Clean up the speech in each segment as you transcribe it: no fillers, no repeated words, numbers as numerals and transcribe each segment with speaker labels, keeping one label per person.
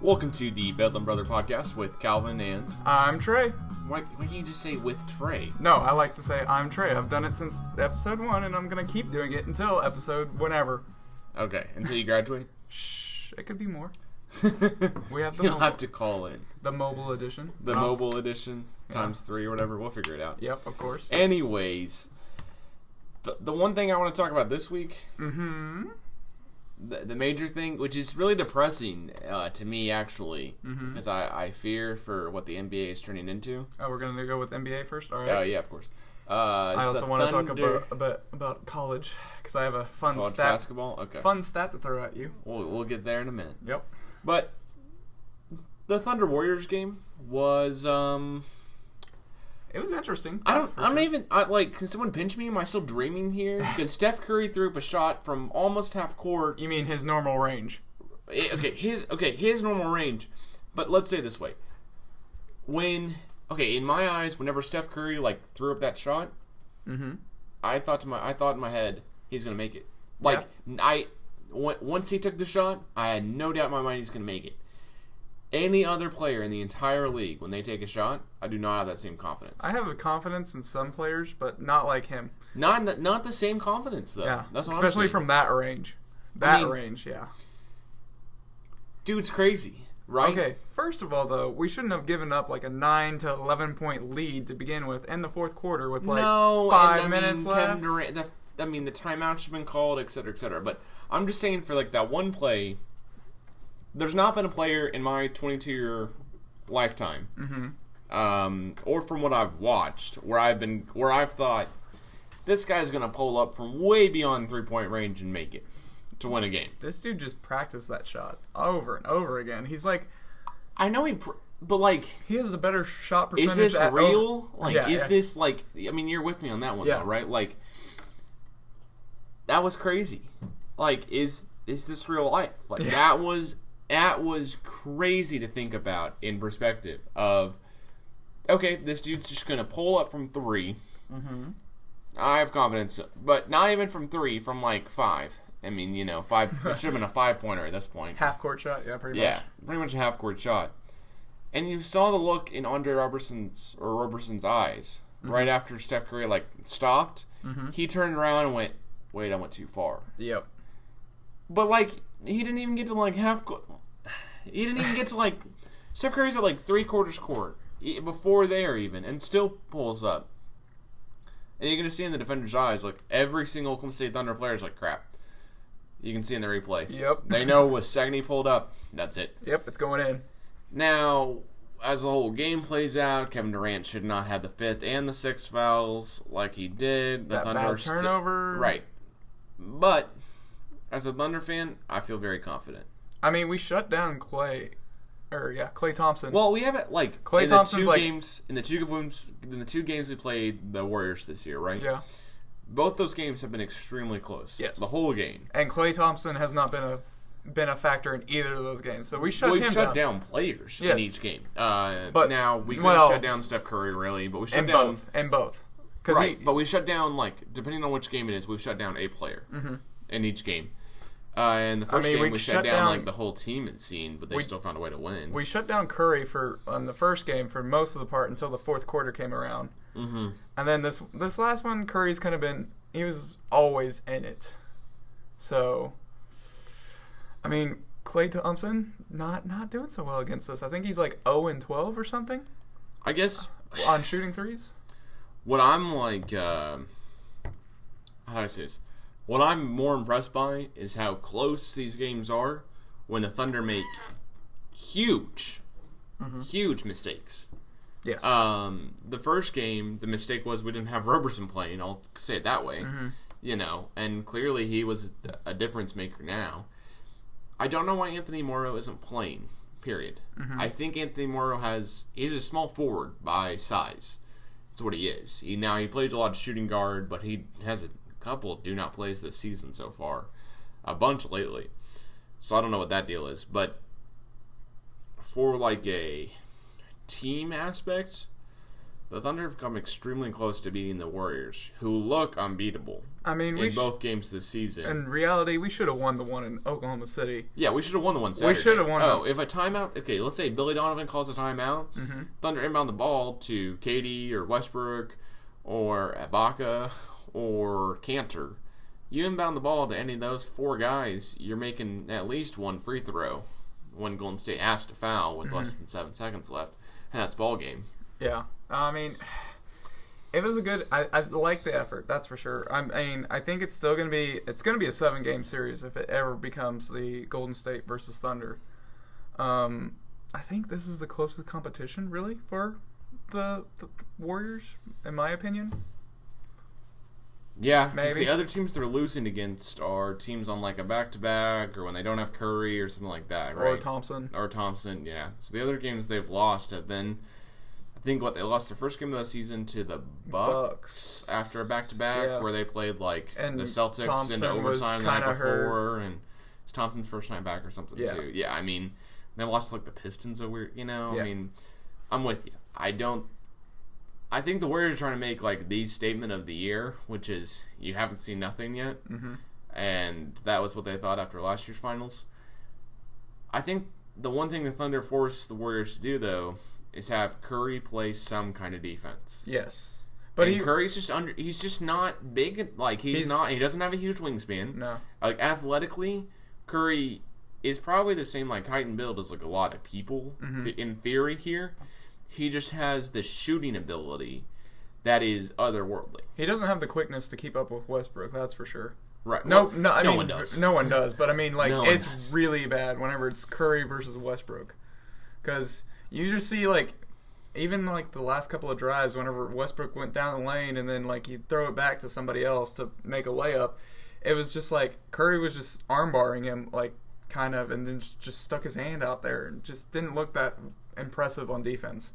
Speaker 1: Welcome to the Bedlam Brother Podcast with Calvin and...
Speaker 2: I'm Trey.
Speaker 1: Why can't you just say with Trey?
Speaker 2: No, I like to say I'm Trey. I've done it since episode 1, and I'm going to keep doing it until episode whenever.
Speaker 1: Okay, until you graduate?
Speaker 2: Shh, it could be more. We have the
Speaker 1: You'll have to call in.
Speaker 2: The mobile edition.
Speaker 1: The mobile edition, times 3 or whatever. We'll figure it out.
Speaker 2: Yep, of course.
Speaker 1: Anyways, the one thing I want to talk about this week... The major thing, which is really depressing to me, actually, because I fear for what the NBA is turning into.
Speaker 2: Oh, we're going to go with NBA first? All right.
Speaker 1: Yeah, of course.
Speaker 2: I also want to talk about college, because I have a fun
Speaker 1: college
Speaker 2: stat.
Speaker 1: Basketball? Okay.
Speaker 2: Fun stat to throw at you.
Speaker 1: We'll get there in a minute.
Speaker 2: Yep.
Speaker 1: But the Thunder Warriors game was...
Speaker 2: It was interesting.
Speaker 1: Can someone pinch me? Am I still dreaming here? Because Steph Curry threw up a shot from almost half court.
Speaker 2: You mean his normal range?
Speaker 1: His normal range. But let's say it this way. In my eyes, whenever Steph Curry threw up that shot, I thought in my head, he's gonna make it. Once he took the shot, I had no doubt in my mind he's gonna make it. Any other player in the entire league, when they take a shot, I do not have that same confidence.
Speaker 2: I have a confidence in some players, but not like him.
Speaker 1: Not the same confidence, though.
Speaker 2: Yeah,
Speaker 1: that's what
Speaker 2: especially
Speaker 1: I'm saying.
Speaker 2: From that range. Yeah.
Speaker 1: Dude's crazy, right?
Speaker 2: Okay, first of all, though, we shouldn't have given up a 9 to 11 point lead to begin with in the fourth quarter with 5 minutes left.
Speaker 1: Kevin Durant, the timeouts have been called, et cetera, et cetera. But I'm just saying for that one play. There's not been a player in my 22-year lifetime, or from what I've watched, where I've thought this guy's gonna pull up from way beyond 3-point range and make it to win a game.
Speaker 2: This dude just practiced that shot over and over again. He's
Speaker 1: I know he
Speaker 2: has a better shot percentage.
Speaker 1: Is this real? This you're with me on that one,
Speaker 2: yeah.
Speaker 1: though, right? That was crazy. Is this real life? That was crazy to think about in perspective of, okay, this dude's just going to pull up from 3. I have confidence, but not even from 3, from 5. I mean, 5, it should have been a 5-pointer at this point.
Speaker 2: Half-court shot, yeah, pretty much.
Speaker 1: Yeah, pretty much a half-court shot. And you saw the look in Andre Roberson's eyes right after Steph Curry, stopped. He turned around and went, wait, I went too far.
Speaker 2: Yep.
Speaker 1: But, he didn't even get to, half court. He didn't even get to, Steph Curry's at, 3/4 court before there, even, and still pulls up. And you're going to see in the defender's eyes, every single Oklahoma State Thunder player is crap. You can see in the replay.
Speaker 2: Yep.
Speaker 1: They know with second he pulled up, that's it.
Speaker 2: Yep, it's going in.
Speaker 1: Now, as the whole game plays out, Kevin Durant should not have the 5th and the 6th fouls like he did. The Thunder
Speaker 2: bad turnover.
Speaker 1: Right. But as a Thunder fan, I feel very confident.
Speaker 2: I mean, we shut down Klay Thompson.
Speaker 1: Well, we have it
Speaker 2: Klay Thompson's
Speaker 1: in the two games we played the Warriors this year, right?
Speaker 2: Yeah.
Speaker 1: Both those games have been extremely close.
Speaker 2: Yes.
Speaker 1: The whole game.
Speaker 2: And Klay Thompson has not been a factor in either of those games. So we shut
Speaker 1: We've
Speaker 2: him
Speaker 1: shut down players in each game. But now we couldn't shut down Steph Curry really, but we shut down
Speaker 2: both.
Speaker 1: Right, but we shut down depending on which game it is, we've shut down a player in each game. In the first game, we shut down the whole team, it seemed, but they still found a way to win.
Speaker 2: We shut down Curry on the first game for most of the part until the fourth quarter came around. And then this last one, Curry's kind of he was always in it. So, I mean, Klay Thompson not doing so well against us. I think he's 0-12 or something.
Speaker 1: I guess
Speaker 2: on shooting threes.
Speaker 1: What I'm how do I say this? What I'm more impressed by is how close these games are when the Thunder make huge mistakes.
Speaker 2: Yes.
Speaker 1: The first game, the mistake was we didn't have Roberson playing. I'll say it that way. And clearly he was a difference maker now. I don't know why Anthony Morrow isn't playing, period. I think Anthony Morrow he's a small forward by size. That's what he is. He plays a lot of shooting guard, but he has a couple do not plays this season so far. A bunch lately. So I don't know what that deal is. But for a team aspect, the Thunder have come extremely close to beating the Warriors, who look unbeatable.
Speaker 2: I mean,
Speaker 1: in both games this season.
Speaker 2: In reality, we should have won the one in Oklahoma City.
Speaker 1: Yeah, we should have won the one Saturday.
Speaker 2: We should have won.
Speaker 1: If a timeout... Okay, let's say Billy Donovan calls a timeout. Mm-hmm. Thunder inbound the ball to KD or Westbrook or Ibaka or Cantor. You inbound the ball to any of those four guys, you're making at least one free throw when Golden State has to foul with less than 7 seconds left. And that's ball game.
Speaker 2: Yeah. I mean... It was a good. I like the effort. That's for sure. I mean, I think it's still going to be. It's going to be a 7-game series if it ever becomes the Golden State versus Thunder. I think this is the closest competition, really, for the Warriors, in my opinion.
Speaker 1: Yeah, because the other teams they're losing against are teams on like a back-to-back or when they don't have Curry or something like that, right? Or Thompson, yeah. So the other games they've lost have been. I think they lost their first game of the season to the Bucks after a back-to-back where they played like the Celtics
Speaker 2: Thompson
Speaker 1: into overtime the night before,
Speaker 2: hurt.
Speaker 1: and it's Thompson's first night back or something too. Yeah, I mean they lost to like the Pistons so weird, I mean, I'm with you. I think the Warriors are trying to make like the statement of the year, which is you haven't seen nothing yet, and that was what they thought after last year's finals. I think the one thing the Thunder forced the Warriors to do though is have Curry play some kind of defense.
Speaker 2: Yes.
Speaker 1: But Curry's just he's just not big. Like, he doesn't have a huge wingspan.
Speaker 2: No.
Speaker 1: Like, athletically, Curry is probably the same, like, height and build as, like, a lot of people in theory here. He just has the shooting ability that is otherworldly.
Speaker 2: He doesn't have the quickness to keep up with Westbrook, that's for sure.
Speaker 1: Right.
Speaker 2: No one
Speaker 1: does.
Speaker 2: No one does. But, I mean, like, it's really bad whenever it's Curry versus Westbrook. Because... You just see, like, even, like, the last couple of drives, whenever Westbrook went down the lane and then, like, he'd throw it back to somebody else to make a layup, it was just, like, Curry was just armbarring him, like, kind of, and then just stuck his hand out there and just didn't look that impressive on defense.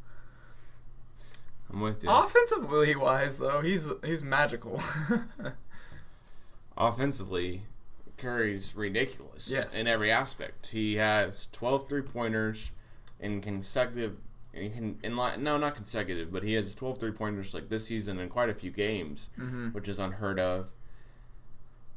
Speaker 1: I'm with you.
Speaker 2: Offensively-wise, though, he's magical.
Speaker 1: Offensively, Curry's ridiculous in every aspect. He has 12 3-pointers. In consecutive, not consecutive, but he has 12 3-pointers like this season in quite a few games, which is unheard of.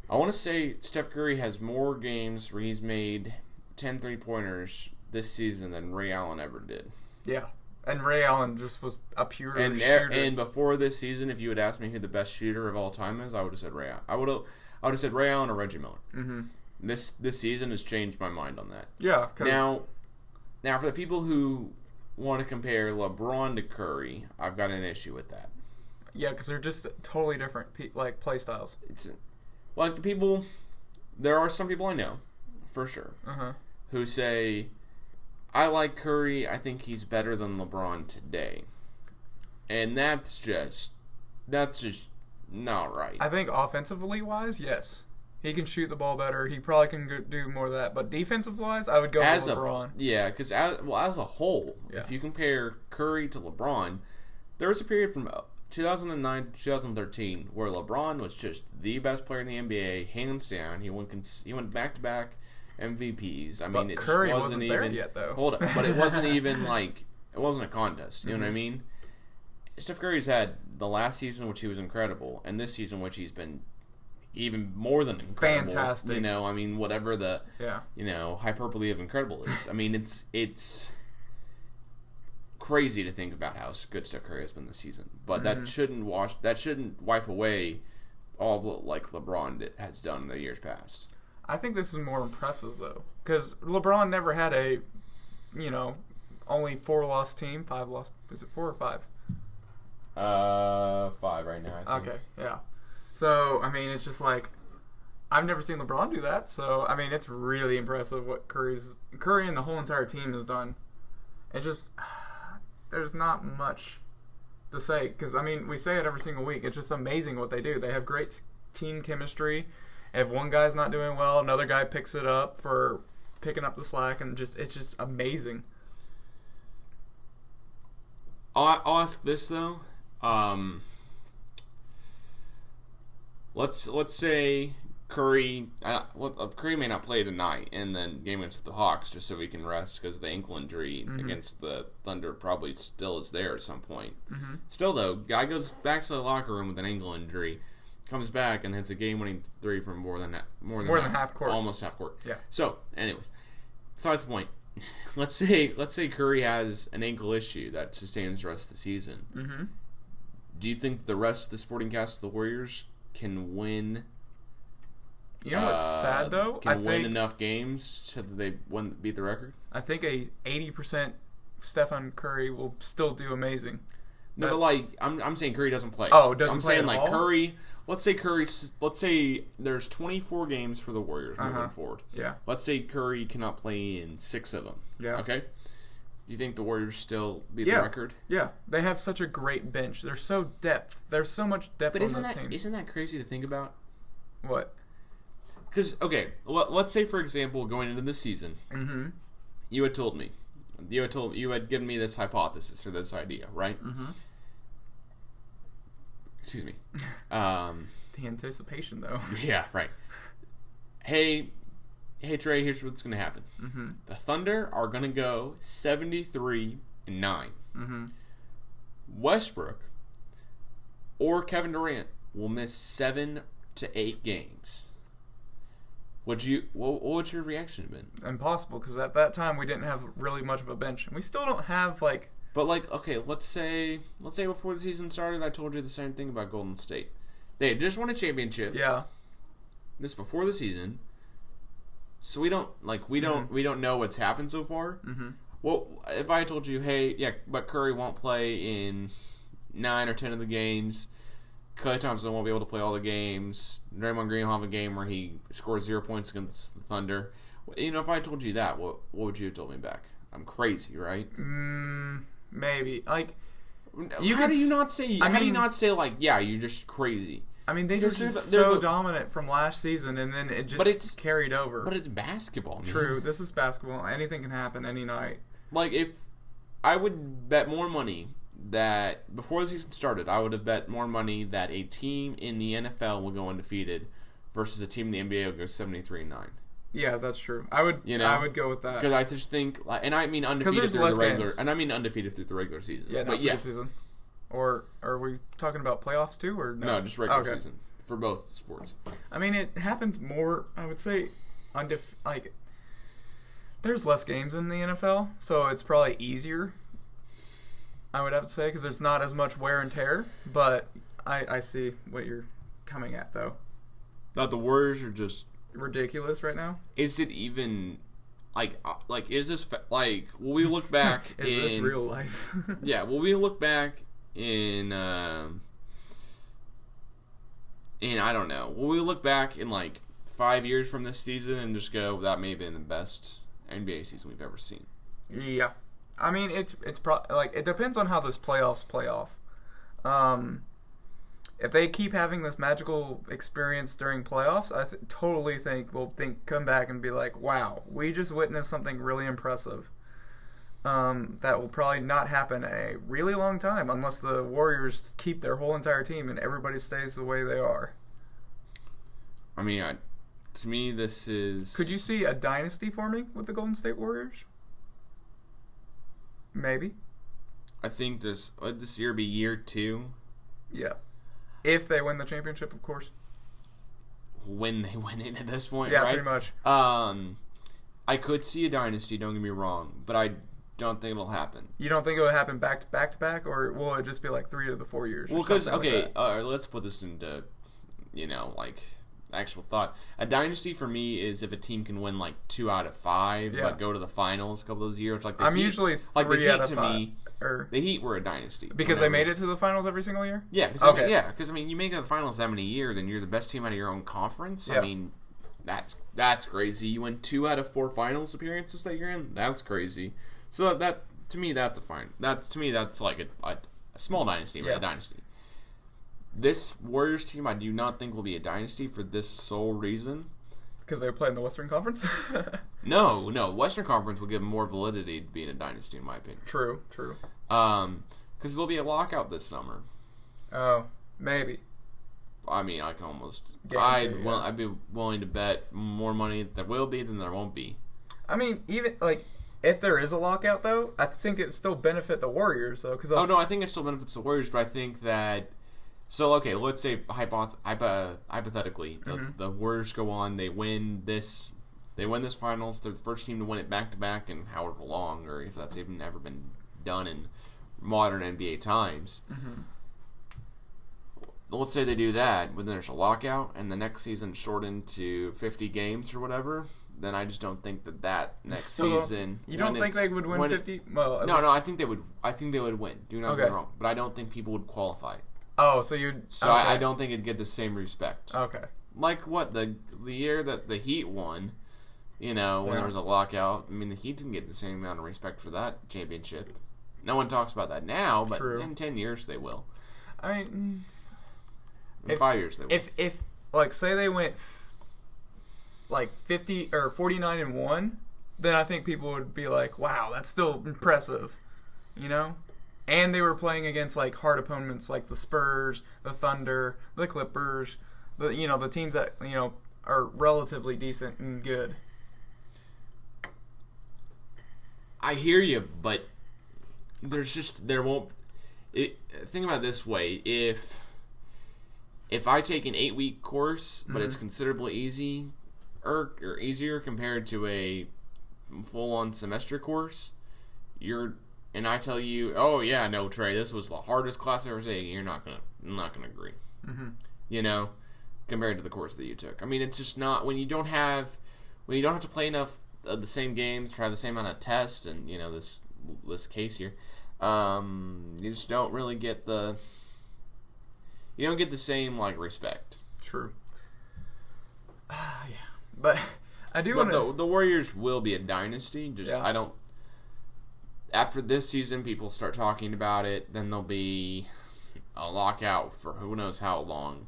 Speaker 1: I want to say Steph Curry has more games where he's made 10 3-pointers this season than Ray Allen ever did.
Speaker 2: Yeah, and Ray Allen just was a pure shooter.
Speaker 1: And before this season, if you had asked me who the best shooter of all time is, I would have said Ray Allen. I would have said Ray Allen or Reggie Miller. Mm-hmm. This season has changed my mind on that.
Speaker 2: Yeah.
Speaker 1: Now, for the people who want to compare LeBron to Curry, I've got an issue with that.
Speaker 2: Yeah, because they're just totally different, like, play styles.
Speaker 1: It's like there are some people I know, for sure, who say, I like Curry, I think he's better than LeBron today. And that's just not right.
Speaker 2: I think offensively-wise, yes. He can shoot the ball better. He probably can do more of that. But defensive-wise, I would go with LeBron.
Speaker 1: Because as a whole, if you compare Curry to LeBron, there was a period from 2009 to 2013 where LeBron was just the best player in the NBA, hands down. He went back-to-back MVPs. I mean, it
Speaker 2: Curry
Speaker 1: just wasn't even
Speaker 2: there yet, though.
Speaker 1: Hold up, but it wasn't even like it wasn't a contest. You know what I mean? Steph Curry's had the last season, which he was incredible, and this season, which he's been even more than incredible.
Speaker 2: Fantastic.
Speaker 1: I mean, whatever the hyperbole of incredible is. I mean, it's crazy to think about how good Steph Curry has been this season. But that shouldn't wipe away all of what like LeBron has done in the years past.
Speaker 2: I think this is more impressive though, because LeBron never had a, only 4-loss team, 5 loss. Is it 4 or 5?
Speaker 1: 5 right now, I think.
Speaker 2: Okay, yeah. So, I mean, it's just like, I've never seen LeBron do that. So, I mean, it's really impressive what Curry and the whole entire team has done. It just, there's not much to say. Because, I mean, we say it every single week. It's just amazing what they do. They have great team chemistry. If one guy's not doing well, another guy picks it up for picking up the slack. And it's just amazing.
Speaker 1: I'll ask this, though. Let's say Curry may not play tonight, and then game against the Hawks just so he can rest because the ankle injury against the Thunder probably still is there at some point. Mm-hmm. Still, though, guy goes back to the locker room with an ankle injury, comes back and hits a game-winning three from more than half court, almost half court.
Speaker 2: Yeah.
Speaker 1: So, anyways, besides the point, let's say Curry has an ankle issue that sustains the rest of the season. Mm-hmm. Do you think the rest of the supporting cast of the Warriors can win?
Speaker 2: You know what's sad though?
Speaker 1: Can win enough games so that they beat the record?
Speaker 2: I think a 80% Stephen Curry will still do amazing.
Speaker 1: No, but like I'm saying Curry doesn't play.
Speaker 2: Oh, doesn't
Speaker 1: I'm
Speaker 2: play
Speaker 1: saying
Speaker 2: at
Speaker 1: like
Speaker 2: all?
Speaker 1: Curry. Let's say there's 24 games for the Warriors moving forward.
Speaker 2: Yeah.
Speaker 1: Let's say Curry cannot play in 6 of them.
Speaker 2: Yeah.
Speaker 1: Okay. Do you think the Warriors still beat the record?
Speaker 2: Yeah. They have such a great bench. They're so depth. There's so much depth on this team.
Speaker 1: Isn't that crazy to think about?
Speaker 2: What?
Speaker 1: Because, okay, let's say, for example, going into the season, you had told me, you had given me this hypothesis or this idea, right? Mm-hmm. Excuse me.
Speaker 2: The anticipation, though.
Speaker 1: Yeah, right. Hey, Trey, here's what's going to happen. Mm-hmm. The Thunder are going to go 73-9. Mm-hmm. Westbrook or Kevin Durant will miss 7 to 8 games. What would your reaction have been?
Speaker 2: Impossible, because at that time we didn't have really much of a bench, and we still don't have like.
Speaker 1: But like, okay, let's say before the season started, I told you the same thing about Golden State. They had just won a championship.
Speaker 2: Yeah.
Speaker 1: This before the season, so we don't know what's happened so far. Mm-hmm. Well, if I told you, hey, yeah, but Curry won't play in 9 or 10 of the games. Klay Thompson won't be able to play all the games. Draymond Green will have a game where he scores 0 points against the Thunder. You know, if I told you that, what would you have told me back? I'm crazy, right?
Speaker 2: Maybe. Like,
Speaker 1: how do you not say like, yeah, you're just crazy?
Speaker 2: I mean, they're so dominant from last season, and then it just carried over.
Speaker 1: But it's basketball, man.
Speaker 2: True, this is basketball. Anything can happen any night.
Speaker 1: Like, if I would bet more money that before the season started, I would have bet more money that a team in the NFL will go undefeated versus a team in the NBA will go 73-9.
Speaker 2: Yeah, that's true. I would go with that
Speaker 1: because I just think, and I mean undefeated through the regular, games. And I mean undefeated through the regular season.
Speaker 2: Yeah, not regular season. Or are we talking about playoffs too, or no?
Speaker 1: No, just regular season for both sports.
Speaker 2: I mean, it happens more. I would say, there's less games in the NFL, so it's probably easier. I would have to say, because there's not as much wear and tear, but I see what you're coming at, though.
Speaker 1: That the Warriors are just
Speaker 2: ridiculous right now.
Speaker 1: Is it even like is this like? Will we look back?
Speaker 2: Is this real life?
Speaker 1: Yeah, will we look back in I don't know. Will we look back in like 5 years from this season and just go, that may have been the best NBA season we've ever seen?
Speaker 2: Yeah. I mean, it's it depends on how this playoffs play off. If they keep having this magical experience during playoffs, I totally think we'll come back and be like, wow, we just witnessed something really impressive. That will probably not happen in a really long time unless the Warriors keep their whole entire team and everybody stays the way they are.
Speaker 1: I mean, to me, this is...
Speaker 2: Could you see a dynasty forming with the Golden State Warriors? Maybe.
Speaker 1: I think this year be year 2.
Speaker 2: Yeah. If they win the championship, of course.
Speaker 1: When they win it at this point,
Speaker 2: yeah,
Speaker 1: right?
Speaker 2: Pretty much.
Speaker 1: I could see a dynasty, don't get me wrong, but I don't think it'll happen.
Speaker 2: You don't think it will happen back to back, or will it just be like 3 of the 4 years?
Speaker 1: Well, because, okay, let's put this into, actual thought. A dynasty for me is if a team can win like 2 out of 5, but go to the finals a couple of those years. Like
Speaker 2: I'm usually 3 out of 5.
Speaker 1: The Heat were a dynasty
Speaker 2: because they made it to the finals every single year.
Speaker 1: Yeah, because you make it to the finals that many years, and you're the best team out of your own conference. Yeah. I mean, that's crazy. You win 2 out of 4 finals appearances that you're in. That's crazy. So that to me, that's a fine. That's like a small dynasty, but a dynasty. This Warriors team, I do not think will be a dynasty for this sole reason.
Speaker 2: Because they play in the Western Conference?
Speaker 1: No. Western Conference will give them more validity to being a dynasty, in my opinion.
Speaker 2: True.
Speaker 1: Because there'll be a lockout this summer.
Speaker 2: Oh, maybe.
Speaker 1: I mean, I can almost.
Speaker 2: Guarantee,
Speaker 1: I'd be willing to bet more money there will be than there won't be.
Speaker 2: I mean, even like if there is a lockout, though, I think it still benefit the Warriors, though.
Speaker 1: No, I think it still benefits the Warriors, but I think that. So okay, let's say hypothetically, the Warriors go on, they win this finals. They're the first team to win it back to back in however long, or if that's even ever been done in modern NBA times. Mm-hmm. Let's say they do that, but then there's a lockout, and the next season shortened to 50 games or whatever. Then I just don't think that next season.
Speaker 2: You don't think they would win 50? Well,
Speaker 1: no, I think they would. I think they would win. Do not get me wrong, but I don't think people would qualify.
Speaker 2: Oh, so you'd.
Speaker 1: So okay. I don't think it'd get the same respect.
Speaker 2: Okay.
Speaker 1: Like what the year that the Heat won, when there was a lockout. I mean, the Heat didn't get the same amount of respect for that championship. No one talks about that now, but in 10 years they will.
Speaker 2: I mean,
Speaker 1: in 5 years they will.
Speaker 2: If like say they went like 50 or 49-1, then I think people would be like, "Wow, that's still impressive," And they were playing against like hard opponents like the Spurs, the Thunder, the Clippers, the teams that are relatively decent and good.
Speaker 1: I hear you, but there won't. Think about it this way: if I take an 8-week course, but it's considerably easier compared to a full-on semester course, and I tell you, oh yeah, no, Trey, this was the hardest class I ever taken. I'm not gonna agree. Mm-hmm. Compared to the course that you took. I mean, it's just not when you don't have to play enough of the same games to have the same amount of tests, and this case here, you just don't really get the same like respect.
Speaker 2: True. Yeah, but I do want
Speaker 1: to. The Warriors will be a dynasty. I don't. After this season, people start talking about it. Then there'll be a lockout for who knows how long.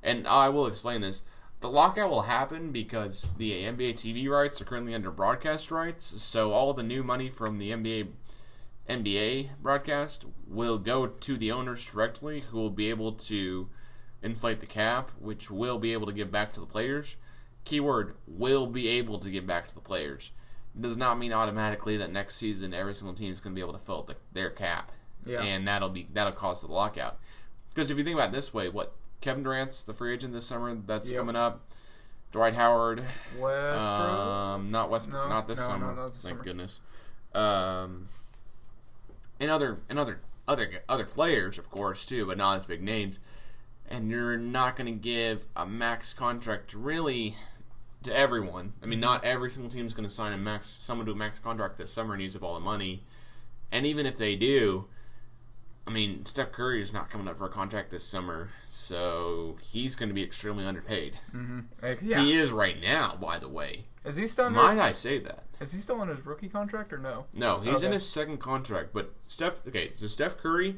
Speaker 1: And I will explain this. The lockout will happen because the NBA TV rights are currently under broadcast rights. So all the new money from the NBA broadcast will go to the owners directly, who will be able to inflate the cap, which will be able to give back to the players. Keyword, will be able to give back to the players. It does not mean automatically that next season every single team is going to be able to fill their cap, and that'll cause the lockout. Because if you think about it this way, Kevin Durant's the free agent this summer that's coming up. Dwight Howard,
Speaker 2: Westbrook,
Speaker 1: not Westbrook, not this summer.
Speaker 2: Not this
Speaker 1: thank
Speaker 2: summer.
Speaker 1: Goodness. And other players, of course, too, but not as big names. And you're not going to give a max contract really to everyone. I mean, not every single team is going to sign someone to a max contract this summer and use up all the money. And even if they do, I mean, Steph Curry is not coming up for a contract this summer, so he's going to be extremely underpaid. Mm-hmm. Yeah. He is right now, by the way.
Speaker 2: Is he still?
Speaker 1: Might I say that?
Speaker 2: Is he still on his rookie contract or no?
Speaker 1: No, he's in his second contract. But Steph Curry,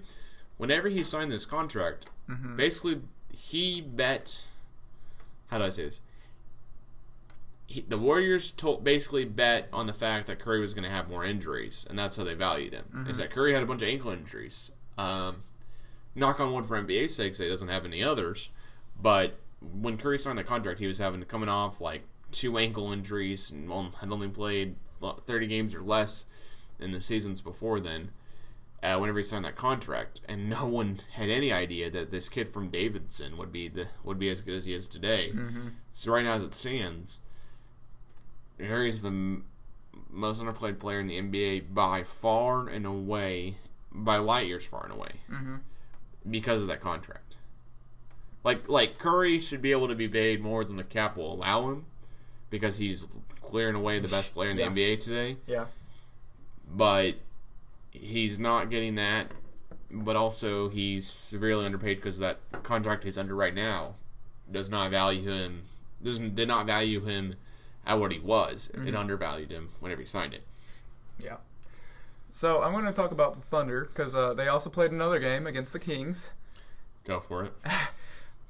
Speaker 1: whenever he signed this contract, basically he bet. How do I say this? The Warriors basically bet on the fact that Curry was going to have more injuries, and that's how they valued him. Mm-hmm. Is that Curry had a bunch of ankle injuries. Knock on wood for NBA's sake, he doesn't have any others. But when Curry signed the contract, he was coming off like 2 ankle injuries and had only played 30 games or less in the seasons before then. Whenever he signed that contract, and no one had any idea that this kid from Davidson would be as good as he is today. Mm-hmm. So right now, as it stands, Curry's the most underplayed player in the NBA by far and away, by light years far and away, because of that contract. Like Curry should be able to be paid more than the cap will allow him, because he's clear and away the best player in the NBA today. Yeah, but he's not getting that. But also, he's severely underpaid because that contract he's under right now did not value him at what he was. Mm-hmm. It undervalued him whenever he signed it.
Speaker 2: Yeah. So I'm going to talk about the Thunder because they also played another game against the Kings.
Speaker 1: Go for it.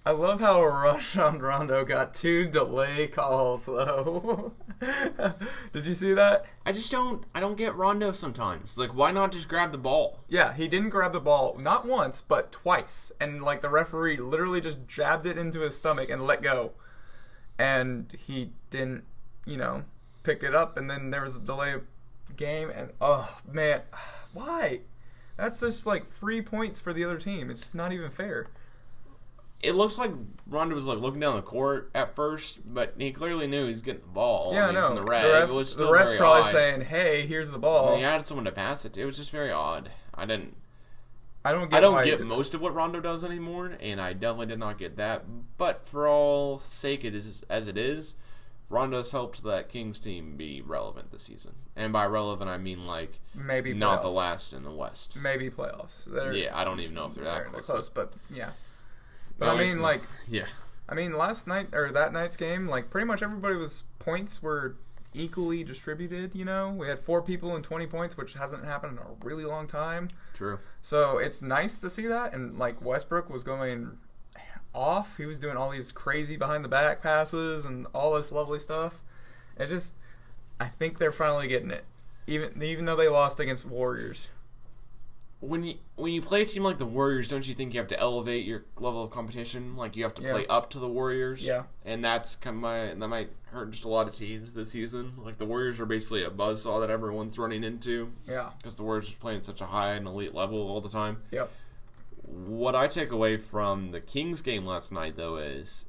Speaker 2: I love how Rajon Rondo got 2 delay calls, though. Did you see that?
Speaker 1: I don't get Rondo sometimes. Like, why not just grab the ball?
Speaker 2: Yeah, he didn't grab the ball, not once, but twice. And, like, the referee literally just jabbed it into his stomach and let go. And he didn't, pick it up, and then there was a delay game, and, oh, man, why? That's just, like, free points for the other team. It's just not even fair.
Speaker 1: It looks like Rondo was like looking down the court at first, but he clearly knew he was getting the ball.
Speaker 2: Yeah, no.
Speaker 1: From the ref, it was still
Speaker 2: the ref's
Speaker 1: very
Speaker 2: probably
Speaker 1: odd.
Speaker 2: saying, "Hey, here's the ball."
Speaker 1: And he had someone to pass it to. It was just very odd. I don't get most of what Rondo does anymore, and I definitely did not get that. But for all sake as it is, Rondo's helped that Kings team be relevant this season. And by relevant, I mean like
Speaker 2: maybe
Speaker 1: not
Speaker 2: playoffs.
Speaker 1: the last in the West.
Speaker 2: Maybe playoffs.
Speaker 1: I don't even know if they're that close.
Speaker 2: But yeah. But I mean, like,
Speaker 1: yeah.
Speaker 2: I mean, last night or that night's game, like, pretty much points were equally distributed. We had 4 people in 20 points, which hasn't happened in a really long time.
Speaker 1: True.
Speaker 2: So it's nice to see that, and like Westbrook was going off. He was doing all these crazy behind the back passes and all this lovely stuff. I think they're finally getting it, even though they lost against Warriors.
Speaker 1: When you play a team like the Warriors, don't you think you have to elevate your level of competition? Like, you have to play up to the Warriors?
Speaker 2: Yeah.
Speaker 1: And that might hurt just a lot of teams this season. Like, the Warriors are basically a buzzsaw that everyone's running into.
Speaker 2: Yeah.
Speaker 1: Because the Warriors are playing such a high and elite level all the time.
Speaker 2: Yep.
Speaker 1: What I take away from the Kings game last night, though, is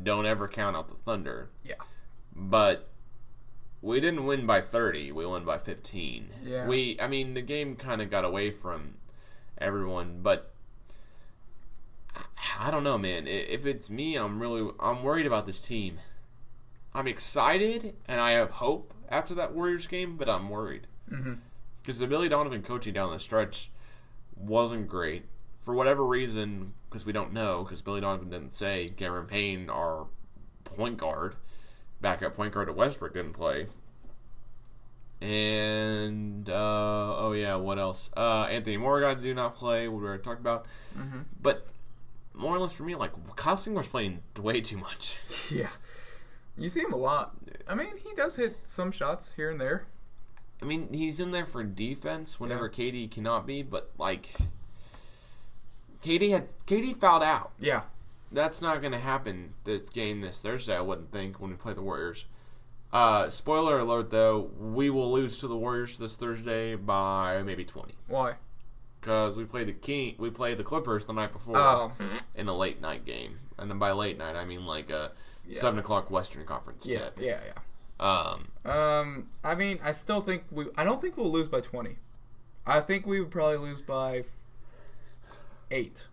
Speaker 1: don't ever count out the Thunder.
Speaker 2: Yeah.
Speaker 1: But we didn't win by 30. We won by 15.
Speaker 2: Yeah.
Speaker 1: The game kind of got away from everyone, but I don't know, man. If it's me, I'm worried about this team. I'm excited, and I have hope after that Warriors game, but I'm worried. Because the Billy Donovan coaching down the stretch wasn't great. For whatever reason, because we don't know, because Billy Donovan didn't say, Cameron Payne, our point guard, backup point guard at Westbrook, didn't play. And, what else? Anthony Morgan did not play, what we already talked about. But, more or less for me, like, Kyle Singler's playing way too much.
Speaker 2: Yeah. You see him a lot. I mean, he does hit some shots here and there.
Speaker 1: I mean, he's in there for defense whenever KD cannot be, but, like, KD fouled out.
Speaker 2: Yeah.
Speaker 1: That's not going to happen this Thursday, I wouldn't think, when we play the Warriors. Spoiler alert, though, we will lose to the Warriors this Thursday by maybe 20.
Speaker 2: Why?
Speaker 1: Because we played the Clippers the night before in a late night game. And then by late night, I mean like a 7 o'clock Western Conference tip.
Speaker 2: Yeah. I mean, I still think I don't think we'll lose by 20. I think we would probably lose by 8.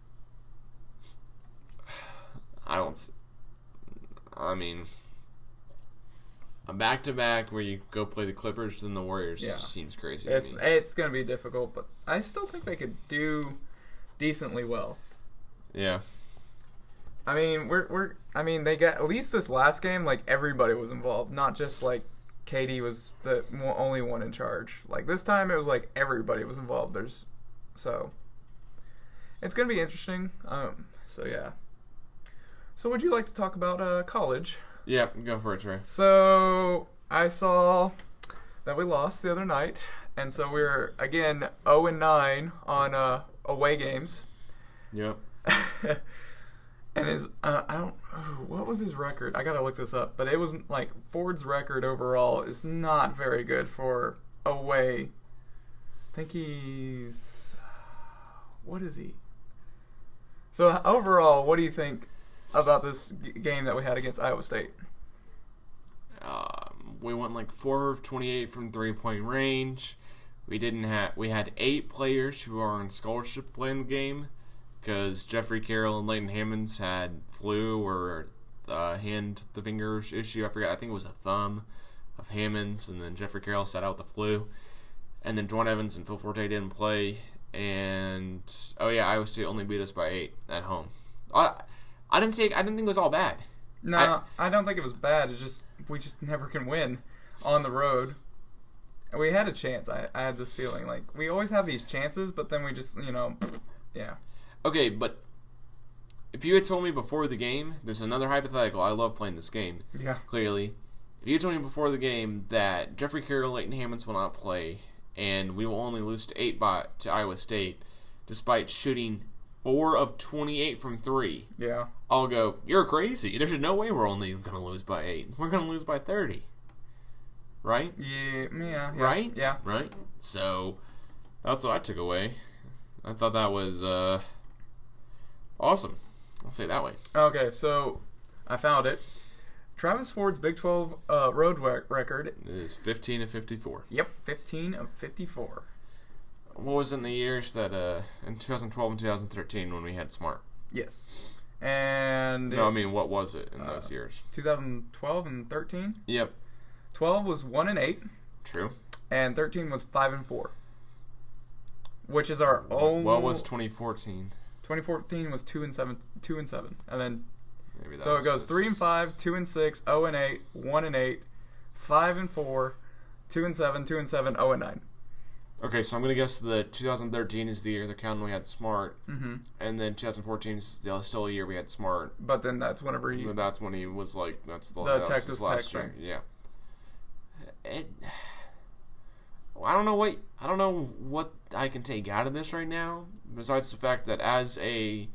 Speaker 1: A back-to-back where you go play the Clippers and the Warriors just seems crazy to me.
Speaker 2: It's going to be difficult, but I still think they could do decently well.
Speaker 1: Yeah.
Speaker 2: I mean, they got, at least this last game, like, everybody was involved, not just, like, KD was the only one in charge. Like, this time it was, like, everybody was involved. So, it's going to be interesting. Yeah. So, would you like to talk about college?
Speaker 1: Yeah, go for it, Trey.
Speaker 2: So, I saw that we lost the other night, and so we're, again, 0-9 on away games.
Speaker 1: Yep.
Speaker 2: And what was his record? I gotta look this up, but it was, like, Ford's record overall is not very good for away. I think what is he? So, overall, what do you think about this game that we had against Iowa State?
Speaker 1: We went like 4 of 28 from 3-point range. We had 8 players who are on scholarship playing the game because Jeffrey Carroll and Leighton Hammonds had flu or the finger issue. I forgot. I think it was a thumb of Hammonds, and then Jeffrey Carroll sat out with the flu. And then Dwan Evans and Phil Forte didn't play. And Iowa State only beat us by 8 at home. I didn't think it was all bad.
Speaker 2: No, I don't think it was bad. It's just we just never can win on the road. We had a chance. I had this feeling like we always have these chances, but then we just yeah.
Speaker 1: Okay, but If you had told me before the game, this is another hypothetical. I love playing this game.
Speaker 2: Yeah.
Speaker 1: Clearly. If you told me before the game that Jeffrey Carroll, Leighton Hammonds will not play, and we will only lose to 8 to Iowa State, despite shooting 4 of 28 from 3.
Speaker 2: Yeah.
Speaker 1: I'll go, you're crazy. There's no way we're only going to lose by 8. We're going to lose by 30. Right?
Speaker 2: Yeah.
Speaker 1: Right?
Speaker 2: Yeah.
Speaker 1: Right? So, that's what I took away. I thought that was awesome. I'll say it that way.
Speaker 2: Okay, so I found it. Travis Ford's Big 12 road record
Speaker 1: is 15 of 54.
Speaker 2: Yep, 15 of 54.
Speaker 1: What was in the years that in 2012 and 2013 when we had Smart?
Speaker 2: Yes. And
Speaker 1: no, I mean, what was it in those years?
Speaker 2: 2012 and 13?
Speaker 1: Yep.
Speaker 2: 12 was 1-8.
Speaker 1: True.
Speaker 2: And 13 was 5-4. Which is our own.
Speaker 1: What was 2014?
Speaker 2: 2014 was 2-7, and then
Speaker 1: maybe that
Speaker 2: so it goes 3-5, 2-6, 0-8, 1-8, 5-4, 2-7, 2-7, 0-9.
Speaker 1: Okay, so I'm gonna guess that 2013 is the year the count we had Smart, and then 2014 is still a year we had Smart.
Speaker 2: But then that's whenever he.
Speaker 1: That's when he was like
Speaker 2: that Texas
Speaker 1: was last
Speaker 2: Tech
Speaker 1: year. Yeah. I don't know what I can take out of this right now, besides the fact that as a